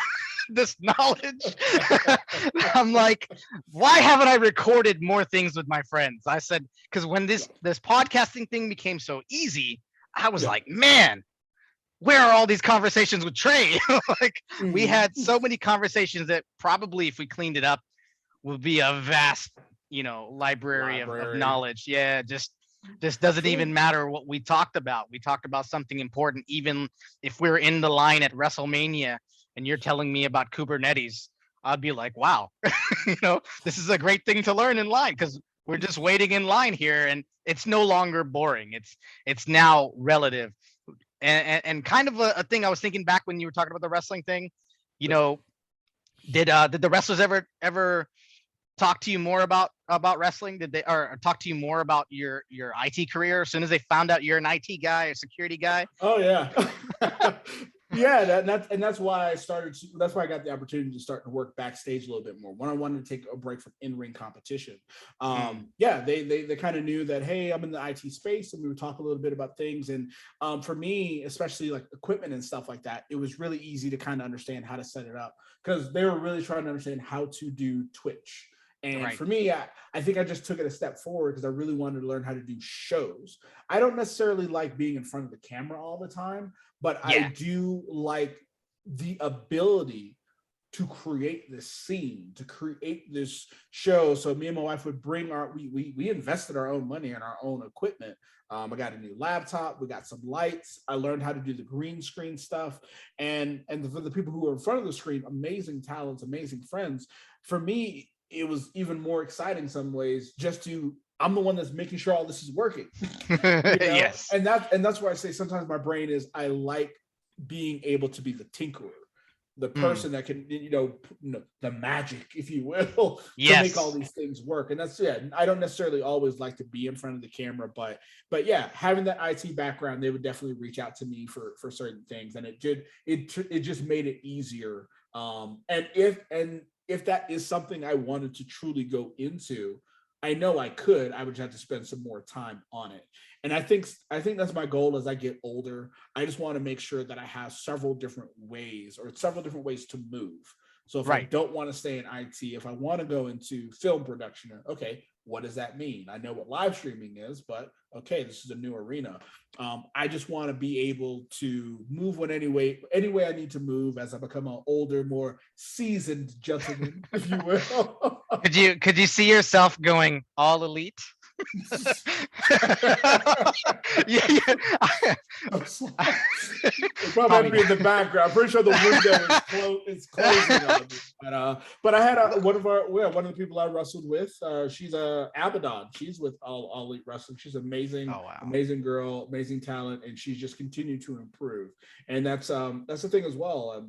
this knowledge. I'm like, why haven't I recorded more things with my friends? I said, because when this podcasting thing became so easy, I was like, man, where are all these conversations with Trey? Like, we had so many conversations that probably, if we cleaned it up, would be a vast, library. Of knowledge. Yeah, just doesn't even matter what we talked about. We talked about something important, even if we're in the line at WrestleMania and you're telling me about Kubernetes, I'd be like, wow, this is a great thing to learn in line, because we're just waiting in line here, and it's no longer boring. It's now relative. And kind of a thing I was thinking back when you were talking about the wrestling thing, did the wrestlers ever talk to you more about wrestling? Did they, or talk to you more about your IT career as soon as they found out you're an IT guy, a security guy? Oh yeah. Yeah, that's why that's why I got the opportunity to start to work backstage a little bit more when I wanted to take a break from in-ring competition. Yeah, they kind of knew that, hey, I'm in the IT space, and we would talk a little bit about things. And for me, especially like equipment and stuff like that, it was really easy to kind of understand how to set it up, because they were really trying to understand how to do Twitch. And for me, I think I just took it a step forward because I really wanted to learn how to do shows. I don't necessarily like being in front of the camera all the time, but I do like the ability to create this scene, to create this show. So me and my wife would bring we invested our own money in our own equipment. I got a new laptop, we got some lights, I learned how to do the green screen stuff. And for the people who are in front of the screen, amazing talents, amazing friends. For me, it was even more exciting in some ways, I'm the one that's making sure all this is working. Yes. And that's why I say sometimes my brain is, I like being able to be the tinkerer, the person that can, the magic, if you will, to make all these things work. And that's, I don't necessarily always like to be in front of the camera, but yeah, having that IT background, they would definitely reach out to me for certain things. And it just made it easier. And if that is something I wanted to truly go into, I know I could. I would have to spend some more time on it. And I think that's my goal as I get older. I just want to make sure that I have several different ways to move. So if I don't want to stay in IT, if I want to go into film production, okay, what does that mean? I know what live streaming is, but okay, this is a new arena. I just want to be able to move in any way I need to move as I become an older, more seasoned gentleman, if you will. Could you see yourself going all elite? Probably have to be in the background. I'm pretty sure the window is closing on me. But I had one of the people I wrestled with. She's Abaddon. She's with All Elite Wrestling. She's amazing. Oh, wow. Amazing girl, amazing talent, and she's just continued to improve. And that's the thing as well.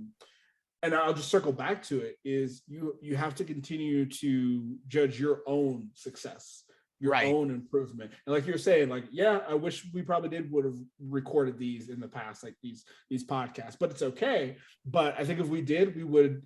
and I'll just circle back to it, is you have to continue to judge your own success, your Right. own improvement. And like you're saying, like, yeah, I wish we probably would have recorded these in the past, like these podcasts, but it's okay. But I think if we did, we would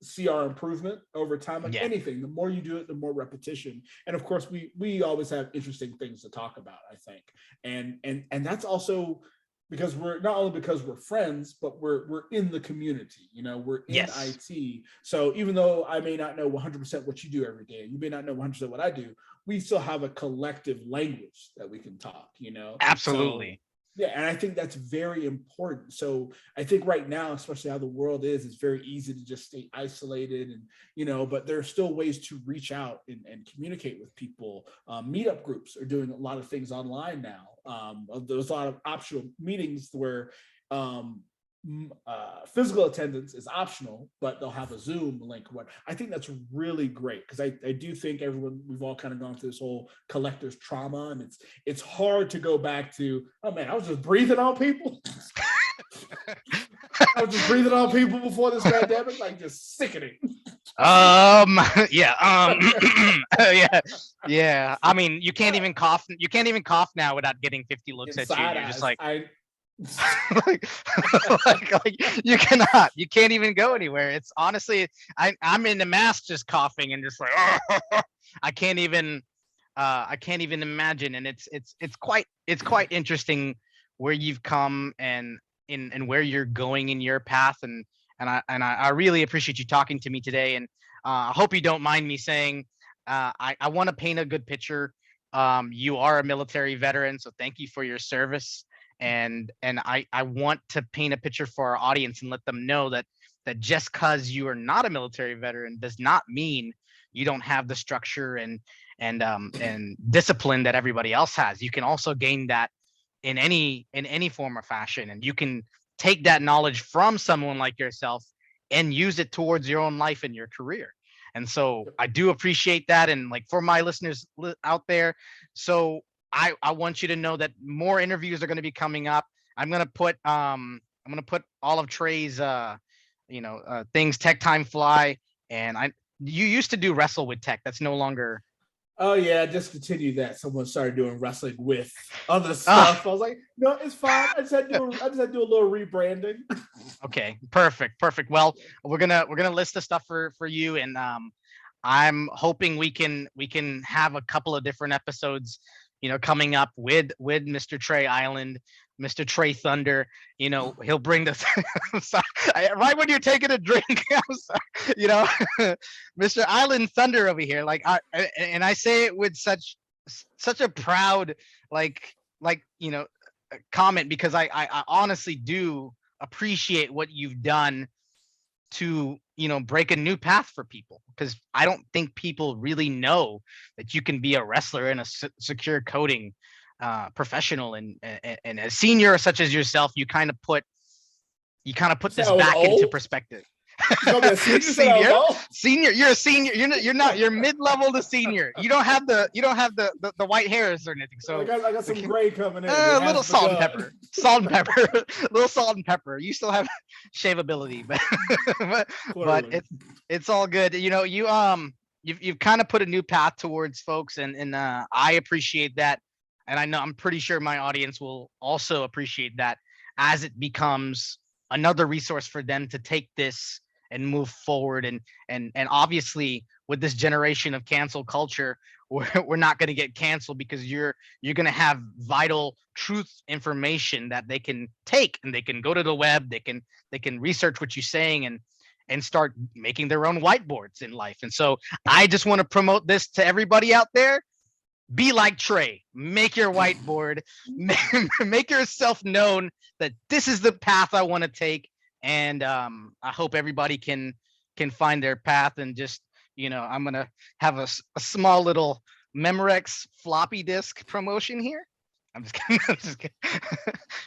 see our improvement over time. Like Yeah. anything, the more you do it, the more repetition. And of course, we always have interesting things to talk about, I think. And that's also because we're not only because we're friends, but we're in the community. We're in Yes. IT. So even though I may not know 100% what you do every day, you may not know 100% what I do, we still have a collective language that we can talk. So Absolutely. yeah, and I think that's very important. So I think right now, especially how the world is, it's very easy to just stay isolated, and but there are still ways to reach out and communicate with people. Meetup groups are doing a lot of things online now. There's a lot of optional meetings where physical attendance is optional, but they'll have a Zoom link. I think that's really great, because I do think we've all kind of gone through this whole collector's trauma, and it's hard to go back to, oh man, I was just breathing on people. I was just breathing on people before this pandemic, like just sickening. Yeah. Yeah. I mean, you can't even cough. You can't even cough now without getting 50 looks at you. You're just like, like, you can't even go anywhere. It's honestly, I'm in the mask just coughing and just like, I can't even imagine. And it's quite interesting where you've come and where you're going in your path. And I really appreciate you talking to me today. And I hope you don't mind me saying, I want to paint a good picture. You are a military veteran, so thank you for your service. And I want to paint a picture for our audience and let them know that just because you are not a military veteran does not mean you don't have the structure and discipline that everybody else has. You can also gain that in any form or fashion, and you can take that knowledge from someone like yourself and use it towards your own life and your career. And so I do appreciate that. And like for my listeners out there, so I want you to know that more interviews are going to be coming up. I'm going to put all of Tre's things, TechTimeFly, and you used to do Wrestle with Tech. That's no longer. Oh yeah, just continue that. Someone started doing wrestling with other stuff. I was like, no, it's fine. I just had to do a little rebranding. Okay, perfect. Well, we're gonna list the stuff for you, and I'm hoping we can have a couple of different episodes, coming up with Mr. Tre Island, Mr. Tre Thunder. He'll bring the right when you're taking a drink. Mr. Island Thunder over here. Like I say it with such a proud comment, because I honestly do appreciate what you've done to break a new path for people, because I don't think people really know that you can be a wrestler and a secure coding professional, and a senior such as yourself, you kind of put this back into perspective. Senior, you're a senior. You're not. You're mid-level to senior. You don't have the white hairs or anything. So I got some gray coming in. A little salt and pepper. Little salt and pepper. You still have shavability, but it's all good. You've kind of put a new path towards folks, and I appreciate that, and I'm pretty sure my audience will also appreciate that, as it becomes another resource for them to take this and move forward. And obviously, with this generation of cancel culture, we're not going to get canceled, because you're going to have vital truth information that they can take, and they can go to the web, they can research what you're saying, and start making their own whiteboards in life. And so I just want to promote this to everybody out there. Be like Tre. Make your whiteboard. Make yourself known that this is the path I want to take. And I hope everybody can find their path. And just, I'm going to have a small little Memorex floppy disk promotion here. I'm just kidding.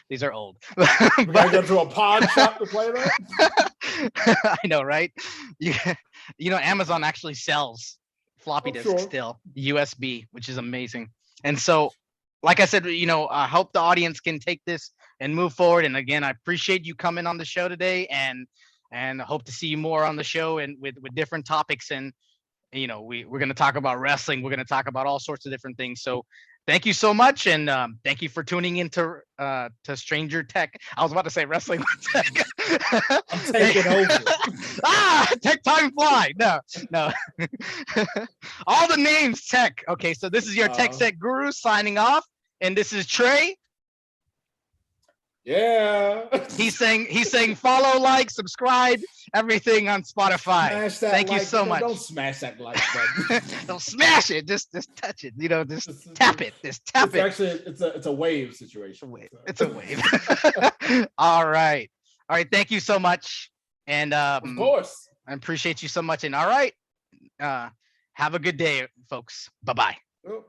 These are old. We gotta go to a pawn shop to play that. I know, right? Amazon actually sells floppy disks still, USB, which is amazing. And so, like I said, I hope the audience can take this and move forward. And again, I appreciate you coming on the show today. And and I hope to see you more on the show and with different topics. And we're going to talk about wrestling. We're going to talk about all sorts of different things. So thank you so much, and thank you for tuning into to Stranger Tech. I was about to say Wrestling with Tech. I'm taking over. TechTimeFly. No. All the names tech. Okay, so this is your TechSecGuru signing off, and this is Trey. Yeah. He's saying follow, like, subscribe, everything on Spotify. Smash that Thank you like. so much. Don't smash that like button. Don't smash it. Just touch it. Just tap it. Just tap it. Actually, it's a wave situation. It's a wave. All right. Thank you so much. And of course, I appreciate you so much. And all right. Have a good day, folks. Bye-bye. Oh.